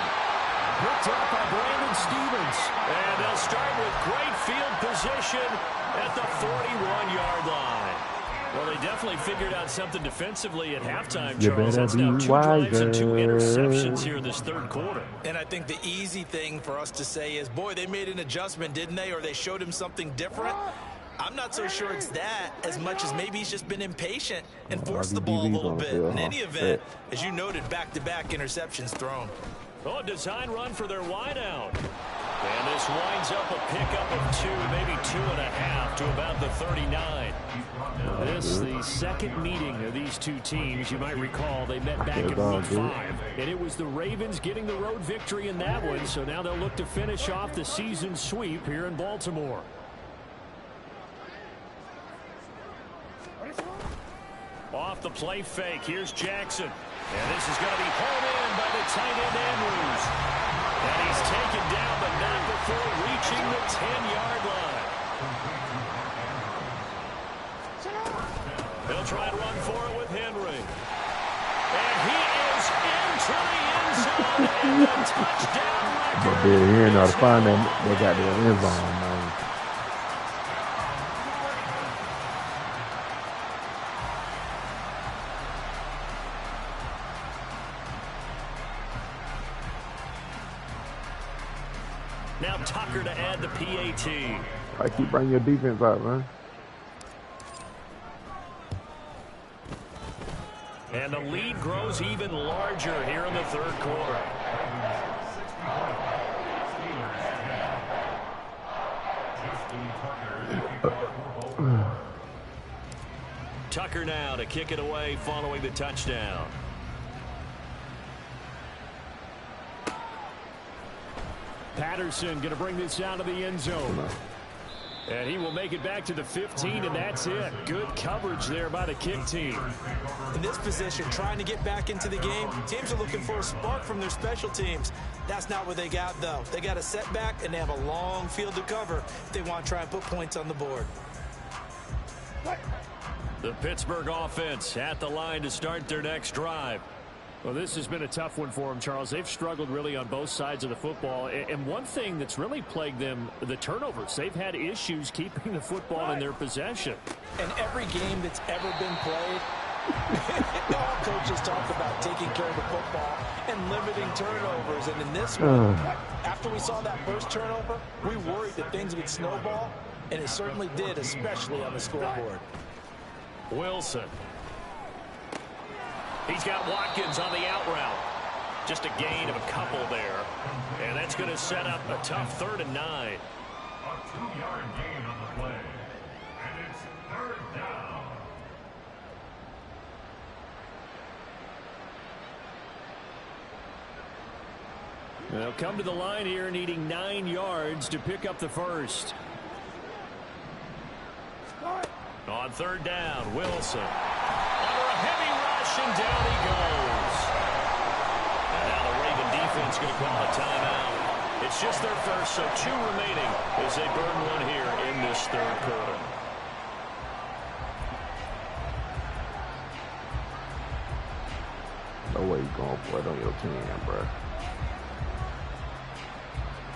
Picked up by Brandon Stevens. And they'll start with great field position at the 41-yard line. Well, they definitely figured out something defensively at halftime, Charles. That's now 2 drives and 2 interceptions here in this third quarter. And I think the easy thing for us to say is, boy, they made an adjustment, didn't they? Or they showed him something different. I'm not so sure it's that as much as maybe he's just been impatient and forced the ball a little bit. In any event, as you noted, back-to-back interceptions thrown. Oh, a design run for their wideout. And this winds up a pickup of 2, maybe 2.5 to about the 39. This is the second meeting of these two teams. You might recall they met back in week 5. And it was the Ravens getting the road victory in that one. So now they'll look to finish off the season sweep here in Baltimore. Off the play fake. Here's Jackson. And this is going to be hauled in by the tight end Andrews. And he's taken down, but not before reaching the 10-yard line. They'll try to run for it with Henry. And he is into the end zone. And a touchdown record. But they're here now to find them. They got their end zone, man. Now Tucker to add the PAT. I keep bringing your defense out, man. And the lead grows even larger here in the third quarter. Tucker now to kick it away following the touchdown. Patterson going to bring this out of the end zone. And he will make it back to the 15, and that's it. Good coverage there by the kick team. In this position, trying to get back into the game, teams are looking for a spark from their special teams. That's not what they got, though. They got a setback, and they have a long field to cover if they want to try and put points on the board. The Pittsburgh offense at the line to start their next drive. Well, this has been a tough one for them, Charles. They've struggled really on both sides of the football. And one thing that's really plagued them, the turnovers. They've had issues keeping the football in their possession. In every game that's ever been played, all coaches talk about taking care of the football and limiting turnovers. And in this one, after we saw that first turnover, we worried that things would snowball, and it certainly did, especially on the scoreboard. Wilson. He's got Watkins on the out route. Just a gain of a couple there. And that's going to set up a tough 3rd and 9. A 2-yard gain on the play. And it's 3rd down. They'll come to the line here needing 9 yards to pick up the first. On 3rd down, Wilson. Under a heavy rush, and down he goes. And now the Raven defense going to call a timeout. It's just their first, so 2 remaining as they burn one here in this 3rd quarter. No way you're going for it on your 10, bro.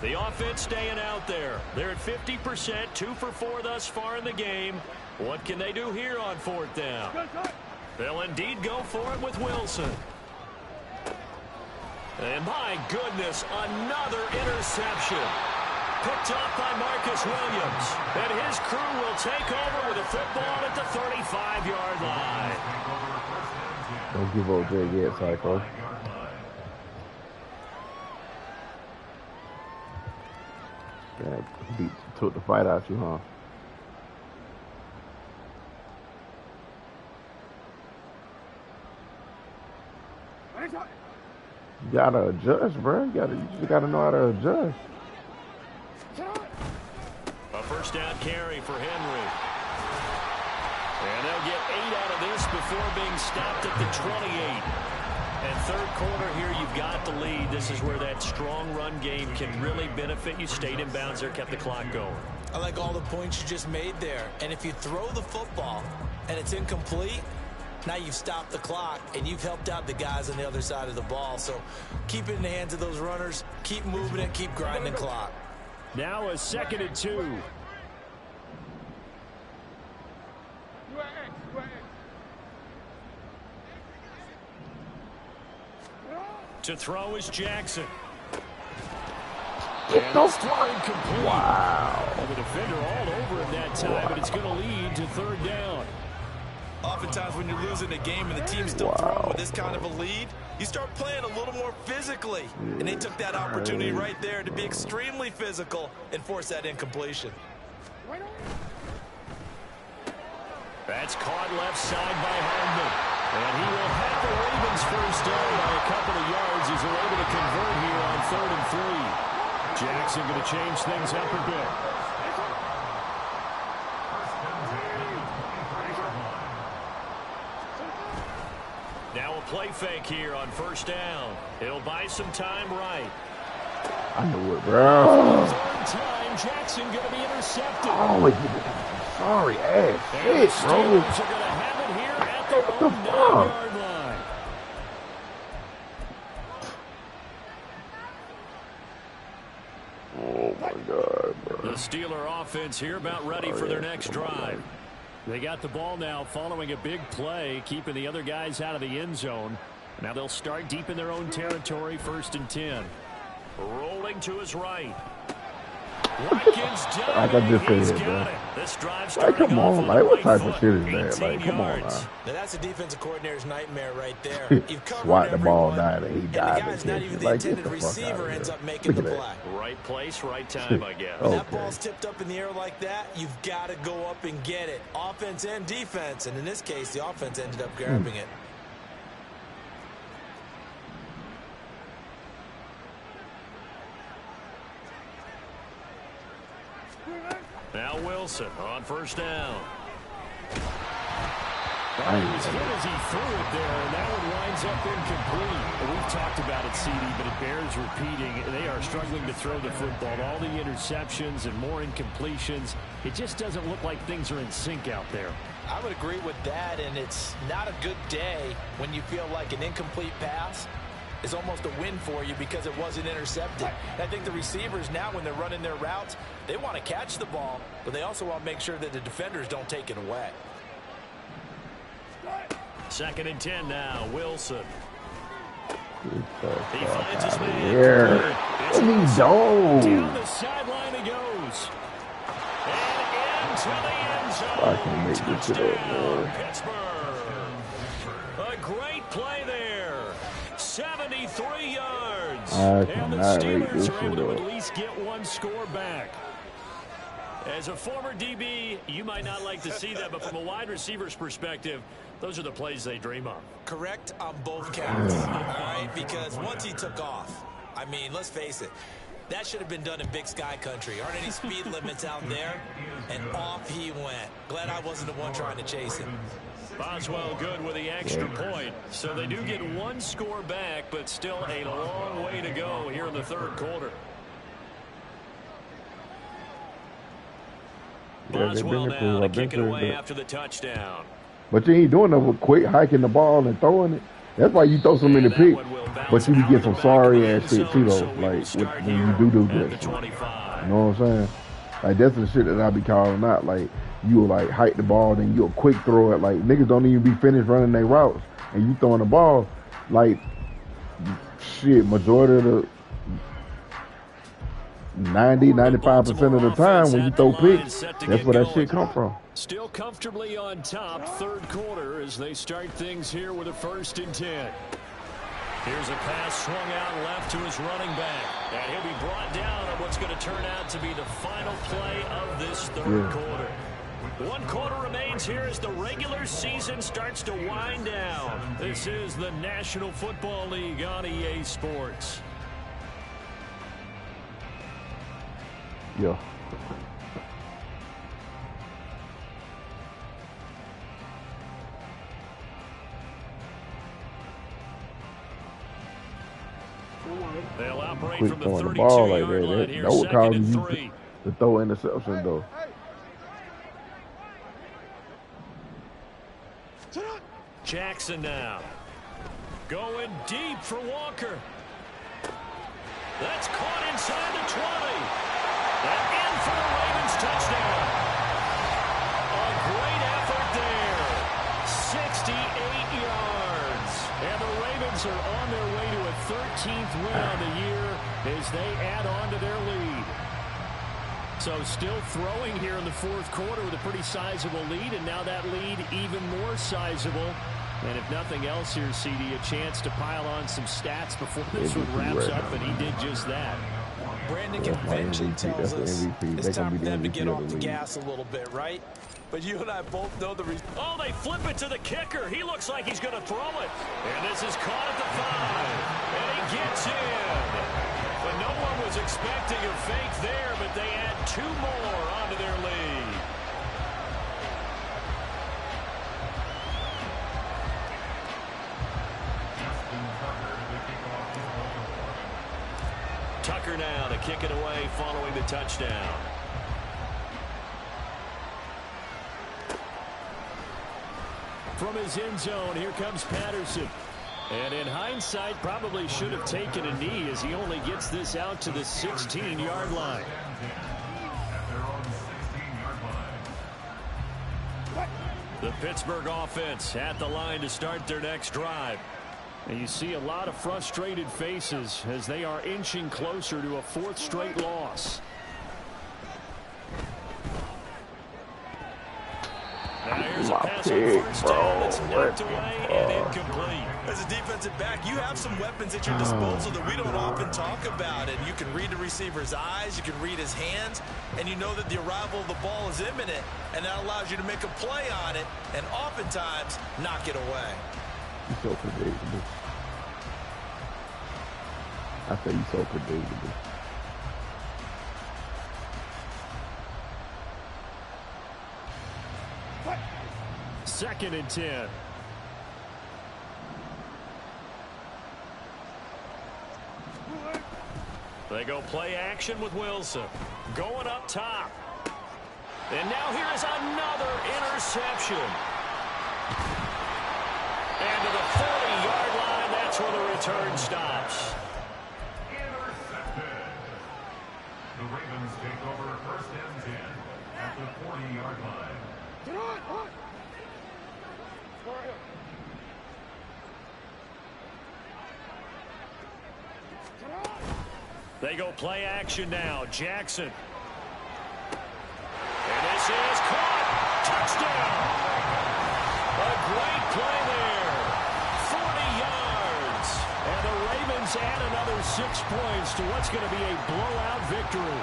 The offense staying out there. They're at 50%, 2 for 4 thus far in the game. What can they do here on 4th down? They'll indeed go for it with Wilson. And my goodness, another interception. Picked off by Marcus Williams. And his crew will take over with a football at the 35-yard line. Don't give OJ yet, Psycho. Yeah, took the fight out you, huh? You gotta adjust, bro. You just gotta know how to adjust. A 1st down carry for Henry. And they'll get 8 out of this before being stopped at the 28. And 3rd quarter here, you've got the lead. This is where that strong run game can really benefit you. Stayed in bounds there, kept the clock going. I like all the points you just made there. And if you throw the football and it's incomplete, now you've stopped the clock and you've helped out the guys on the other side of the ball. So keep it in the hands of those runners. Keep moving it. Keep grinding the clock. Now a 2nd and 2. To throw is Jackson. And it's still incomplete. Wow. And the defender all over him that time, but it's going to lead to 3rd down. Oftentimes when you're losing a game and the team's still throwing with this kind of a lead, you start playing a little more physically. And they took that opportunity right there to be extremely physical and force that incompletion. That's caught left side by Hardman. And he will have the Ravens first down by a couple of yards as they're able to convert here on 3rd and 3. Jackson going to change things up a bit. Now a play fake here on 1st down. It'll buy some time right. I knew it, bro. 3rd time, Jackson going to be intercepted. Oh, sorry ass shit, bro. Steelers are going to have it here at their own 9-yard line. Oh my God, bro. The Steeler offense here about ready for their next drive. They got the ball now following a big play, keeping the other guys out of the end zone. Now they'll start deep in their own territory, 1st and 10. Rolling to his right. Watkins down. Like I just said, bro. This drive Like, come on, like, what type of shit is that? 18 Like, come on, yards. man. Now that's a defensive coordinator's nightmare right there. You've covered Swat the ball everyone, down and he and died. the guy's not even the Like, get intended the fuck receiver outta ends here. up making the Look at play. Right place, right time, I guess. When that Okay. ball's tipped up in the air like that, you've got to go up and get it. Offense and defense. And in this case, the offense ended up grabbing it. Now Wilson on 1st down. I He was hit as he threw it there, and that one winds up incomplete. We've talked about it, CD, but it bears repeating. They are struggling to throw the football. All the interceptions and more incompletions. It just doesn't look like things are in sync out there. I would agree with that, and it's not a good day when you feel like an incomplete pass is almost a win for you because it wasn't intercepted. And I think the receivers now, when they're running their routes, they want to catch the ball, but they also want to make sure that the defenders don't take it away. 2nd and 10 now. Wilson. He finds his man. Here. What are you Down doing? the sideline he goes. And into the end zone. I can make this shit up, man. Pittsburgh. A great play there. 73 yards. I And the cannot make Steelers this are able shit to up. at least get one score back. As a former DB, you might not like to see that, but from a wide receiver's perspective, those are the plays they dream of. Correct on both counts, all right? Because once he took off, I mean, let's face it, that should have been done in Big Sky country. Aren't any speed limits out there? And off he went. Glad I wasn't the one trying to chase him. Boswell good with the extra point. So they do get one score back, but still a long way to go here in the 3rd quarter. Boswell now to kick it away after the touchdown. But you ain't doing no quick hiking the ball and throwing it. That's why you throw so many picks. But you can get some sorry ass shit too, though. Like when you do this. You know what I'm saying? Like that's the shit that I be calling out. Like you'll like hike the ball, then you'll quick throw it. Like niggas don't even be finished running their routes, and you throwing the ball like shit. Majority of the 90-95% of the time when you throw picks, that's where that shit come from. Still comfortably on top, 3rd quarter as they start things here with a 1st and 10. Here's a pass swung out left to his running back. And he'll be brought down on what's going to turn out to be the final play of this 3rd quarter. 1 quarter remains here as the regular season starts to wind down. This is the National Football League on EA Sports. Yeah. They'll operate Quit from the throwing the 32-yard ball like line that. here, That would 2nd cause and you. 3. to throw interception though. Jackson now. Going deep for Walker. That's caught inside the 20. And in for the Ravens touchdown. A great effort there. 68 yards. And the Ravens are on their way to a 13th win on the year as they add on to their lead. So still throwing here in the fourth quarter with a pretty sizable lead, and now that lead even more sizable. And if nothing else here, CD, a chance to pile on some stats before this one wraps up, and he did just that. Brandon convention tells us it's time for them to get off the gas a little bit, right? But you and I both know the reason. Oh, they flip it to the kicker. He looks like he's going to throw it. And this is caught at the 5. And he gets in. But no one was expecting a fake there, but they add 2 more onto their lead. Tucker now to kick it away following the touchdown. From his end zone, here comes Patterson. And in hindsight, probably should have taken a knee as he only gets this out to the 16-yard line. The Pittsburgh offense at the line to start their next drive. And you see a lot of frustrated faces as they are inching closer to a 4th straight loss. Now here's a pass on first down that's knocked away and incomplete. As a defensive back, you have some weapons at your disposal that we don't often talk about. And you can read the receiver's eyes, you can read his hands, and you know that the arrival of the ball is imminent. And that allows you to make a play on it and oftentimes knock it away. He's so predictable. I say he's so predictable. Second and 10. They go play action with Wilson. Going up top. And now here is another interception. And to the 40-yard line, that's where the return stops. Intercepted. The Ravens take over 1st and 10 at the 40-yard line. Get on! They go play action now. Jackson. And this is caught. Touchdown. A great play there. 40 yards. And the Ravens add another 6 points to what's going to be a blowout victory.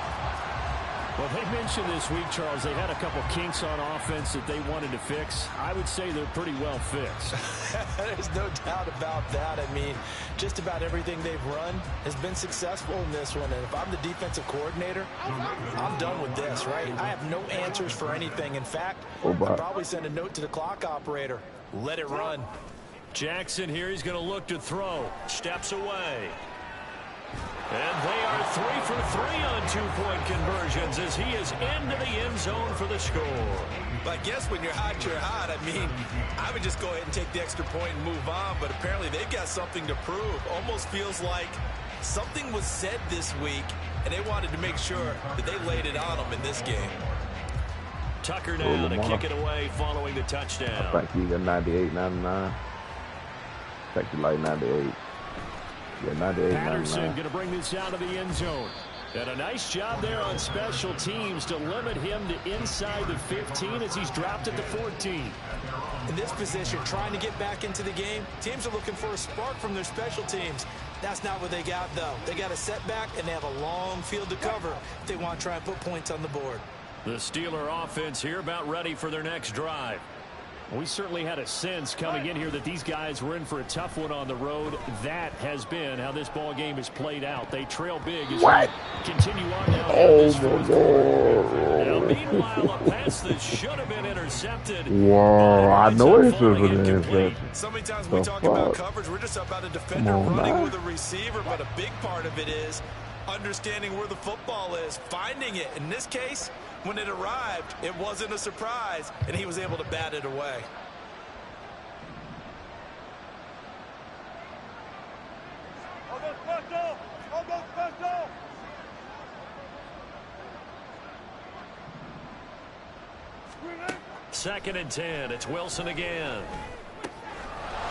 Well, they mentioned this week, Charles, they had a couple kinks on offense that they wanted to fix. I would say they're pretty well fixed. There's no doubt about that. I mean, just about everything they've run has been successful in this one. And if I'm the defensive coordinator, I'm done with this, right? I have no answers for anything. In fact, I'll probably send a note to the clock operator. Let it run. Jackson here, he's going to look to throw. Steps away. And they are 3 for 3 on 2-point conversions as he is into the end zone for the score. But I guess when you're hot, you're hot. I mean, I would just go ahead and take the extra point and move on, but apparently they've got something to prove. Almost feels like something was said this week, and they wanted to make sure that they laid it on them in this game. Tucker now to kick it away following the touchdown. I think he got 98, 99. I think he like 98. Yeah, 98, Patterson 99. going to bring this out of the end zone. And a nice job there on special teams to limit him to inside the 15 as he's dropped at the 14. In this position, trying to get back into the game, teams are looking for a spark from their special teams. That's not what they got, though. They got a setback, and they have a long field to cover if they want to try and put points on the board. The Steeler offense here about ready for their next drive. We certainly had a sense coming in here that these guys were in for a tough one on the road. That has been how this ball game has played out. They trail big as they continue on now. Oh, my God. Now, meanwhile, a pass that should have been intercepted. Wow, I know it should have been intercepted. So many times we talk about coverage, we're just about a defender running with a receiver, but a big part of it is understanding where the football is, finding it. In this case, when it arrived, it wasn't a surprise, and he was able to bat it away. Second and 10. It's Wilson again.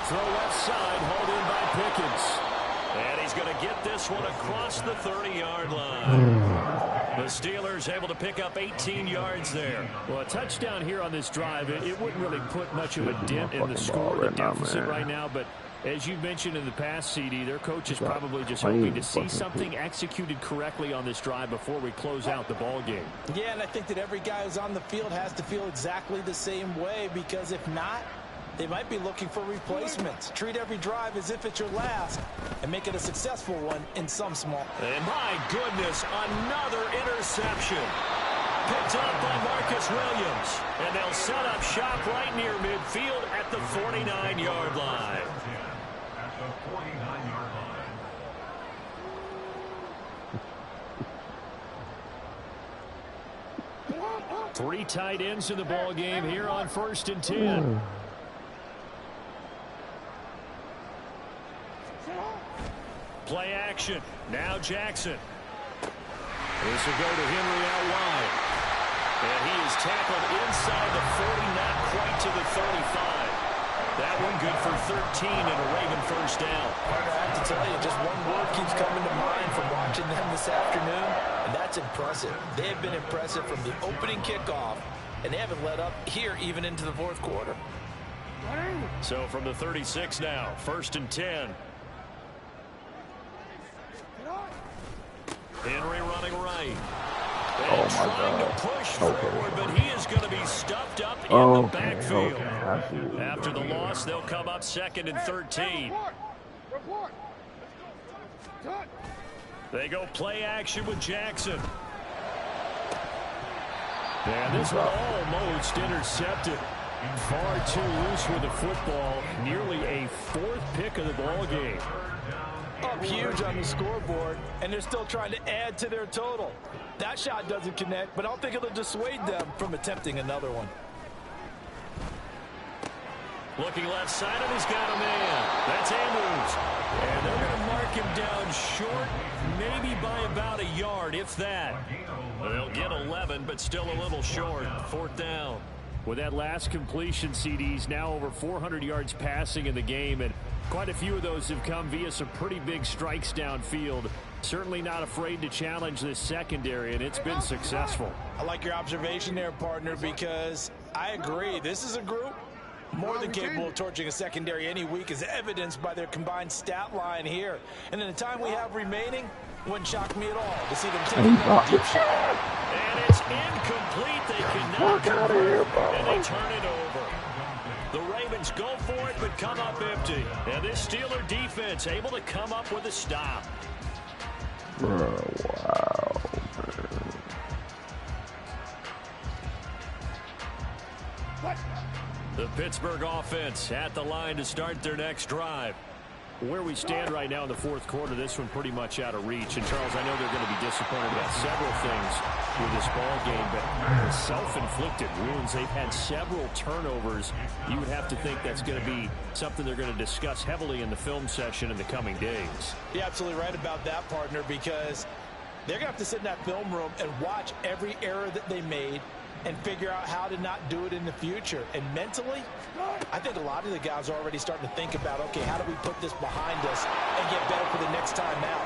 Throw left side, hauled in by Pickens. And he's going to get this one across the 30-yard line. The Steelers able to pick up 18 yards there. Well, a touchdown here on this drive, it wouldn't really put much of a dent in the score, the deficit right now. But as you mentioned in the past, CD, their coach is probably just hoping to see something executed correctly on this drive before we close out the ball game. Yeah, and I think that every guy who's on the field has to feel exactly the same way, because if not, they might be looking for replacements. Treat every drive as if it's your last and make it a successful one in some small. And my goodness, another interception. Picked up by Marcus Williams. And they'll set up shop right near midfield at the 49-yard line. At the 49-yard line. 3 tight ends in the ball game here on 1st and 10. Play action. Now Jackson. This will go to Henry out wide. And he is tackled inside the 40, not quite to the 35. That one good for 13 and a Raven first down. Partner, I have to tell you, just one word keeps coming to mind from watching them this afternoon, and that's impressive. They have been impressive from the opening kickoff, and they haven't let up here even into the 4th quarter. So from the 36 now, 1st and 10. Henry running right. And trying to push forward, but he is going to be stuffed up in the backfield. After the loss, they'll come up 2nd and 13. They go play action with Jackson. And this one almost intercepted. Far too loose with the football. Nearly a 4th pick of the ball game. Up huge on the scoreboard, and they're still trying to add to their total. That shot doesn't connect, but I don't think it'll dissuade them from attempting another one. Looking left side, and he's got a man. That's Andrews. And they're going to mark him down short, maybe by about a yard, if that. They'll get 11, but still a little short. 4th down. With that last completion, CDs now over 400 yards passing in the game, and quite a few of those have come via some pretty big strikes downfield. Certainly not afraid to challenge this secondary, and it's been successful. I like your observation there, partner, because I agree. This is a group more than capable of torching a secondary any week, as evidenced by their combined stat line here. And in the time we have remaining, wouldn't shock me at all to see them taking that deep shot. And it's incomplete. They cannot convert, and they turn it over. The Ravens go for it, but come up empty. And this Steeler defense able to come up with a stop. Wow, man. The Pittsburgh offense at the line to start their next drive. Where we stand right now in the 4th quarter, this one pretty much out of reach. And, Charles, I know they're going to be disappointed about several things with this ball game, but the self-inflicted wounds, they've had several turnovers. You would have to think that's going to be something they're going to discuss heavily in the film session in the coming days. You're absolutely right about that, partner, because they're going to have to sit in that film room and watch every error that they made and figure out how to not do it in the future. And mentally, I think a lot of the guys are already starting to think about, okay, how do we put this behind us and get better for the next time out?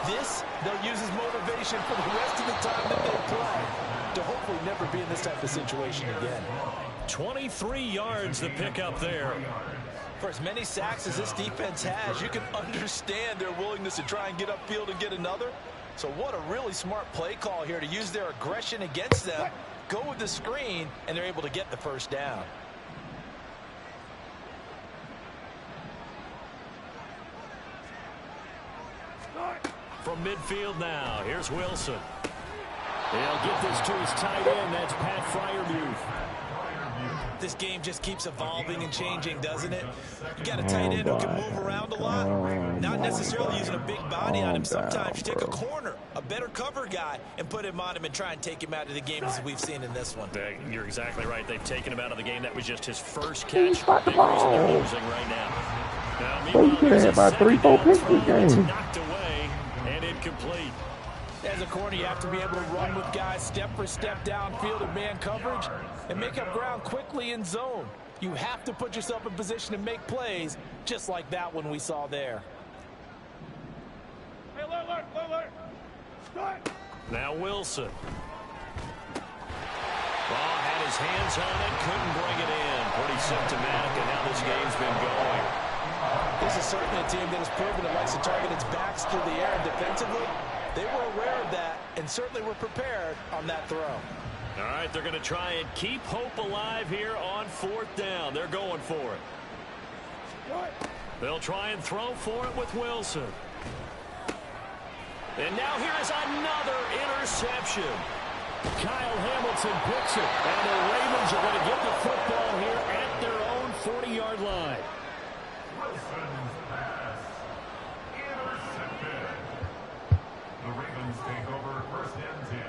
This, they'll use as motivation for the rest of the time that they play to hopefully never be in this type of situation again. 23 yards the pickup there. For as many sacks as this defense has, you can understand their willingness to try and get upfield and get another. So what a really smart play call here to use their aggression against them. Go with the screen, and they're able to get the first down. From midfield now, here's Wilson. They'll get this to his tight end. That's Pat Freiermuth. this game just keeps evolving and changing, doesn't it? You got a tight end who can move around a lot. Not necessarily using a big body on him. Sometimes you take a corner, a better cover guy, and put him on him and try and take him out of the game as we've seen in this one. You're exactly right. They've taken him out of the game. That was just his first catch. Big reason they're losing right now. You could have about 3-4 picks this game. Knocked away and incomplete. As a corner, you have to be able to run with guys step for step downfield in man coverage and make up ground quickly in zone. You have to put yourself in position to make plays, just like that one we saw there. Now Wilson. Ball had his hands on it, couldn't bring it in. Pretty symptomatic of how this game's been going. This is certainly a team that has proven it likes to target its backs through the air and defensively. They were aware of that and certainly were prepared on that throw. All right, they're going to try and keep hope alive here on 4th down. They're going for it. They'll try and throw for it with Wilson. And now here is another interception. Kyle Hamilton picks it, and the Ravens are going to get the football here at their own 40-yard line. Wilson's pass intercepted. The Ravens take over 1st and 10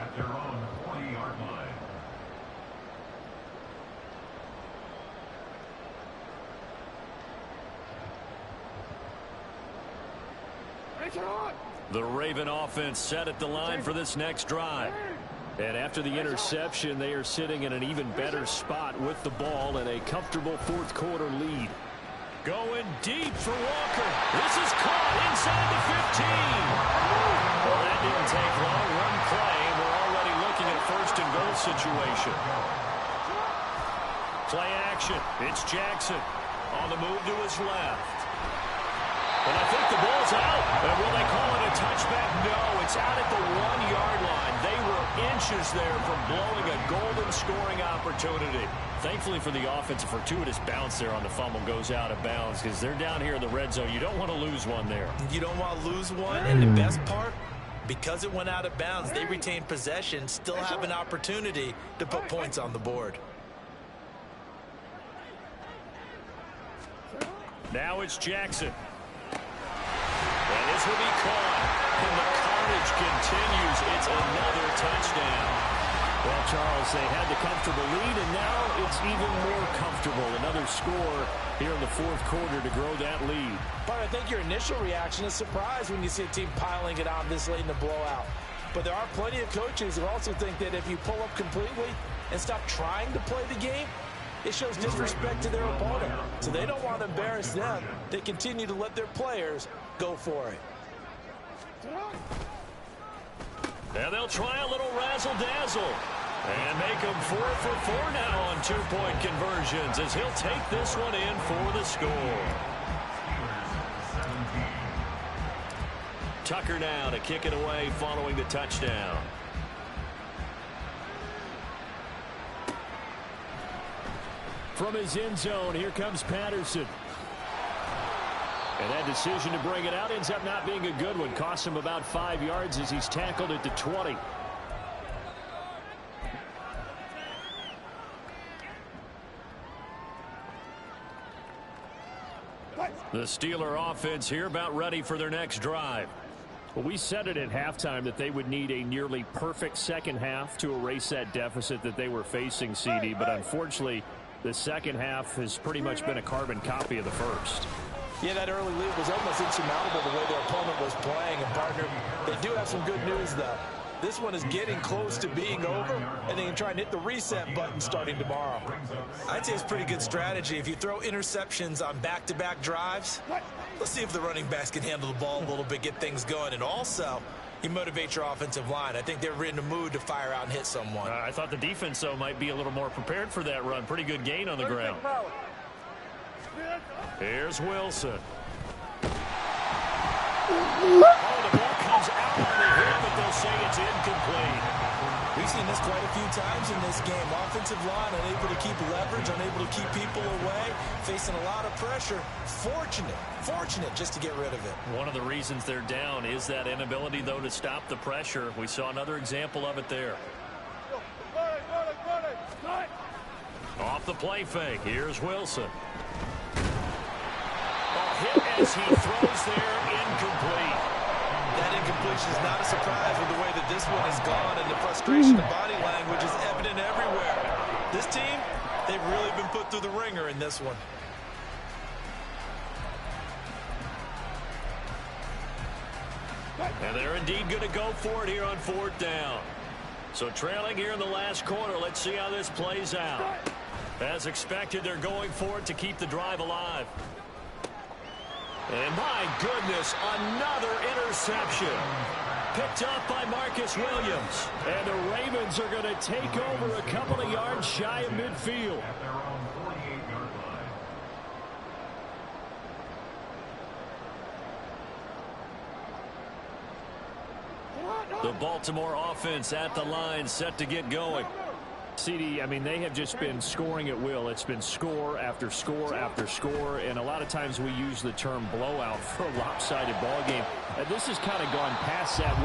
at their own 40-yard line. The Raven offense set at the line for this next drive. And after the interception, they are sitting in an even better spot with the ball and a comfortable 4th quarter lead. Going deep for Walker. This is caught inside the 15. Well, that didn't take long. One play, and we're already looking at a 1st and goal situation. Play action. It's Jackson on the move to his left. And I think the ball's out. And will they call it a touchback? No, it's out at the 1-yard line. They were inches there from blowing a golden scoring opportunity. Thankfully for the offense, a fortuitous bounce there on the fumble goes out of bounds because they're down here in the red zone. You don't want to lose one there. You don't want to lose one, and the best part, because it went out of bounds, they retained possession, still have an opportunity to put points on the board. Now it's Jackson. And this will be caught. And the carnage continues. It's another touchdown. Well, Charles, they had the comfortable lead, and now it's even more comfortable. Another score here in the 4th quarter to grow that lead. But I think your initial reaction is surprise when you see a team piling it on this late in the blowout. But there are plenty of coaches who also think that if you pull up completely and stop trying to play the game, it shows disrespect to their opponent. So they don't want to embarrass them. They continue to let their players go for it. And they'll try a little razzle-dazzle and make them 4 for 4 now on 2-point conversions as he'll take this one in for the score. Tucker now to kick it away following the touchdown. From his end zone, here comes Patterson. And that decision to bring it out ends up not being a good one. Costs him about 5 yards as he's tackled at the 20. The Steeler offense here about ready for their next drive. Well, we said it at halftime that they would need a nearly perfect second half to erase that deficit that they were facing, CD. But unfortunately, the second half has pretty much been a carbon copy of the first. Yeah, that early lead was almost insurmountable the way their opponent was playing. And, partner, they do have some good news, though. This one is getting close to being over, and they can try and hit the reset button starting tomorrow. I'd say it's pretty good strategy. If you throw interceptions on back-to-back drives, let's see if the running backs can handle the ball a little bit, get things going. And also, you motivate your offensive line. I think they're in the mood to fire out and hit someone. I thought the defense, though, might be a little more prepared for that run. Pretty good gain on the ground. Here's Wilson. Oh, the ball comes out on the hit, but they'll say it's incomplete. We've seen this quite a few times in this game. Offensive line unable to keep leverage, unable to keep people away, facing a lot of pressure. Fortunate just to get rid of it. One of the reasons they're down is that inability, though, to stop the pressure. We saw another example of it there. Off the play fake, here's Wilson. Hit as he throws there, incomplete. That incompletion is not a surprise with the way that this one has gone, and the frustration of body language is evident everywhere. This team, they've really been put through the ringer in this one. And they're indeed going to go for it here on 4th down. So trailing here in the last quarter, let's see how this plays out. As expected, they're going for it to keep the drive alive. And my goodness, another interception. Picked up by Marcus Williams. And the Ravens are going to take over a couple of yards shy of midfield. At their own 48-yard line. The Baltimore offense at the line, set to get going. CD, I mean, they have just been scoring at will. It's been score after score after score, and a lot of times we use the term blowout for a lopsided ball game. And this has kind of gone past that.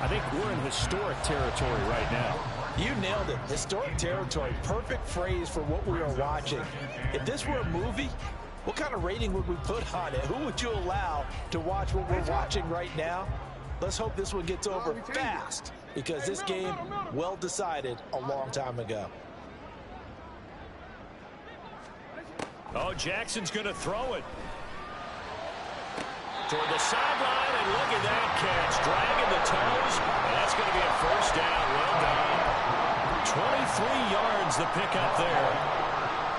I think we're in historic territory right now. You nailed it. Historic territory. Perfect phrase for what we are watching. If this were a movie, what kind of rating would we put on it? Who would you allow to watch what we're watching right now? Let's hope this one gets over fast, because this game, well decided a long time ago. Oh, Jackson's going to throw it. Toward the sideline, and look at that catch. Dragging the toes, and that's going to be a first down. Well done. 23 yards the pickup there.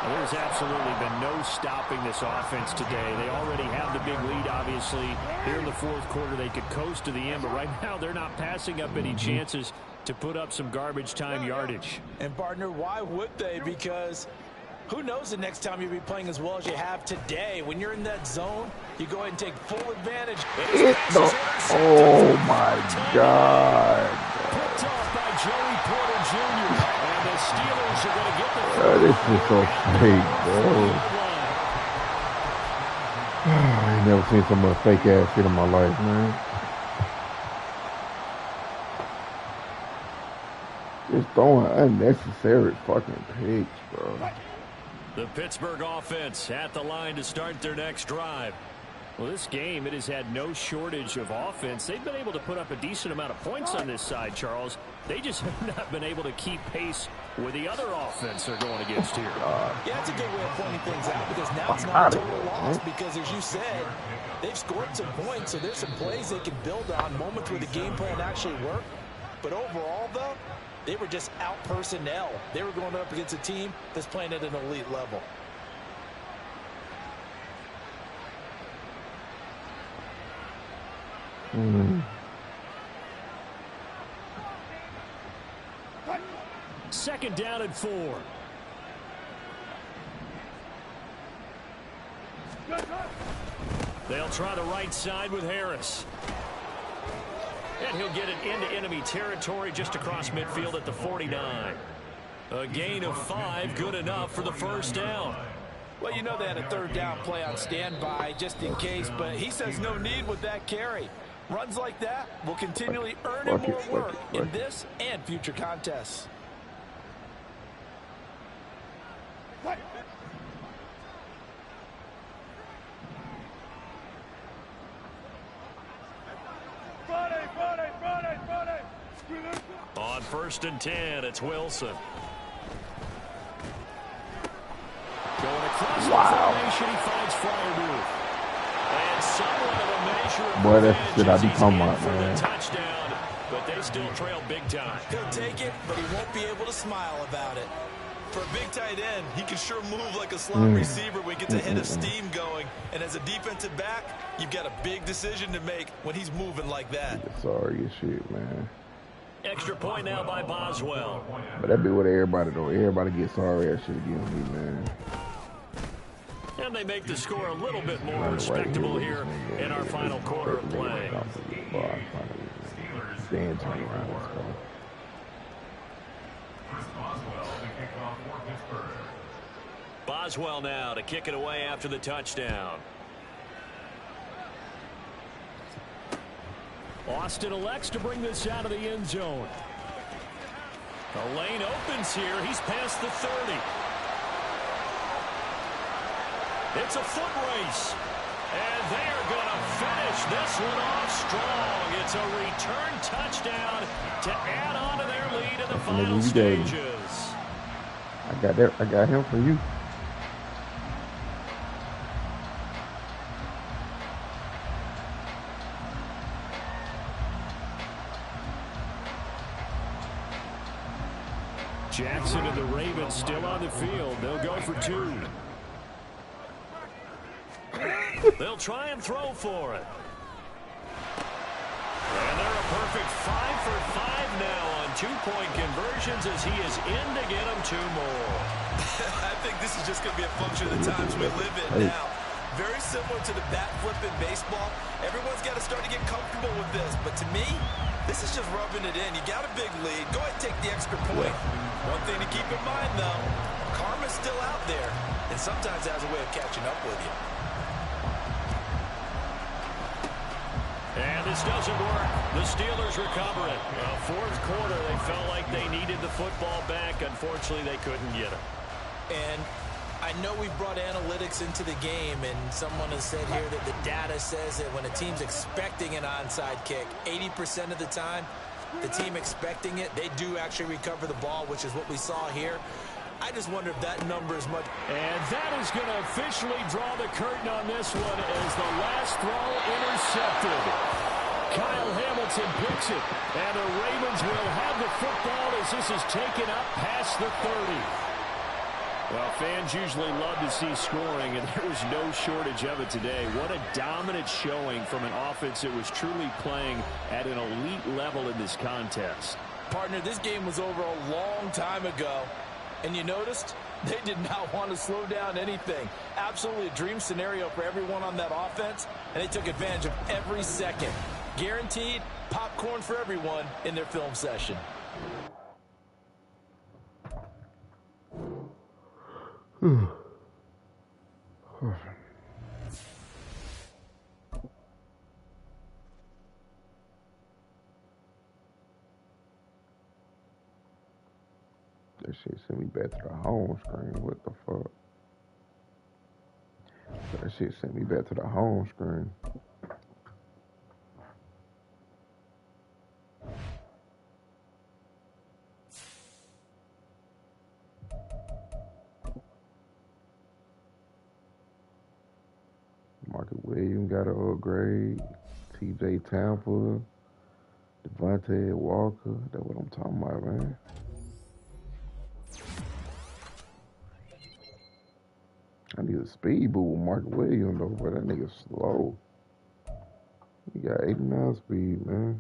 There's absolutely been no stopping this offense today. They already have the big lead, obviously. Here in the 4th quarter, they could coast to the end, but right now they're not passing up any chances to put up some garbage time yardage. And, partner, why would they? Because who knows the next time you'll be playing as well as you have today. When you're in that zone, you go ahead and take full advantage. Oh, my God. Picked off by Joey Porter Jr. And the Steelers are going to get the this is so fake, bro. I ain't never seen so much fake ass shit in my life, man. Just throwing unnecessary fucking picks, bro. The Pittsburgh offense at the line to start their next drive. Well, this game, it has had no shortage of offense. They've been able to put up a decent amount of points on this side, Charles. They just have not been able to keep pace with the other offense they're going against here. Yeah, it's a good way of pointing things out, because now it's not a total loss, because as you said, they've scored some points, so there's some plays they can build on, moments where the game plan actually worked. But overall, though, they were just out personnel. They were going up against a team that's playing at an elite level. Second down and 4. They'll try the right side with Harris. And he'll get it into enemy territory just across midfield at the 49. A gain of 5, good enough for the first down. Well, you know they had a 3rd down play on standby just in case, but he says no need with that carry. Runs like that will continually earn him more work in this and future contests. On 1st and 10, it's Wilson. Going across the formation, he finds Fryermuth. And somewhat of a measure of boy, that's shit I be talking about, for the man. touchdown, but they still trail big time. He'll take it, but he won't be able to smile about it. For a big tight end, he can sure move like a slot receiver when he gets a head of steam going. And as a defensive back, you've got a big decision to make when he's moving like that. Sorry as shit, man. Extra point now by Boswell. But that be what everybody do. Everybody gets sorry ass shit against me, man. And they make the score a little bit more respectable here in our final quarter of play. Stand turn around. Boswell now to kick it away after the touchdown. Austin elects to bring this out of the end zone. The lane opens here. He's past the 30. It's a foot race. And they are going to finish this one off strong. It's a return touchdown to add on to their lead in the final stages. I got him for you. Jackson and the Ravens still on the field. They'll go for 2. They'll try and throw for it. And they're a perfect 5 for 5 now on 2-point conversions as he is in to get them 2 more. I think this is just going to be a function of the times we live in now. Very similar to the bat flip in baseball. Everyone's got to start to get comfortable with this. But to me, this is just rubbing it in. You got a big lead. Go ahead and take the extra point. One thing to keep in mind, though, karma's still out there. And sometimes has a way of catching up with you. And this doesn't work. The Steelers recover it. Fourth quarter, they felt like they needed the football back. Unfortunately, they couldn't get it. And I know we've brought analytics into the game, and someone has said here that the data says that when a team's expecting an onside kick, 80% of the time, the team expecting it, they do actually recover the ball, which is what we saw here. I just wonder if that number is much. And that is going to officially draw the curtain on this one as the last throw intercepted. Kyle Hamilton picks it, and the Ravens will have the football as this is taken up past the 30. Well, fans usually love to see scoring, and there was no shortage of it today. What a dominant showing from an offense that was truly playing at an elite level in this contest. Partner, this game was over a long time ago, and you noticed they did not want to slow down anything. Absolutely a dream scenario for everyone on that offense, and they took advantage of every second. Guaranteed popcorn for everyone in their film session. That shit sent me back to the home screen. What the fuck? That shit sent me back to the home screen. Marcus Williams got an upgrade. T.J. Tampa. Devontae Walker. That's what I'm talking about, man. I need a speed boost with Mark Williams, though, but that nigga slow. He got 89 speed, man.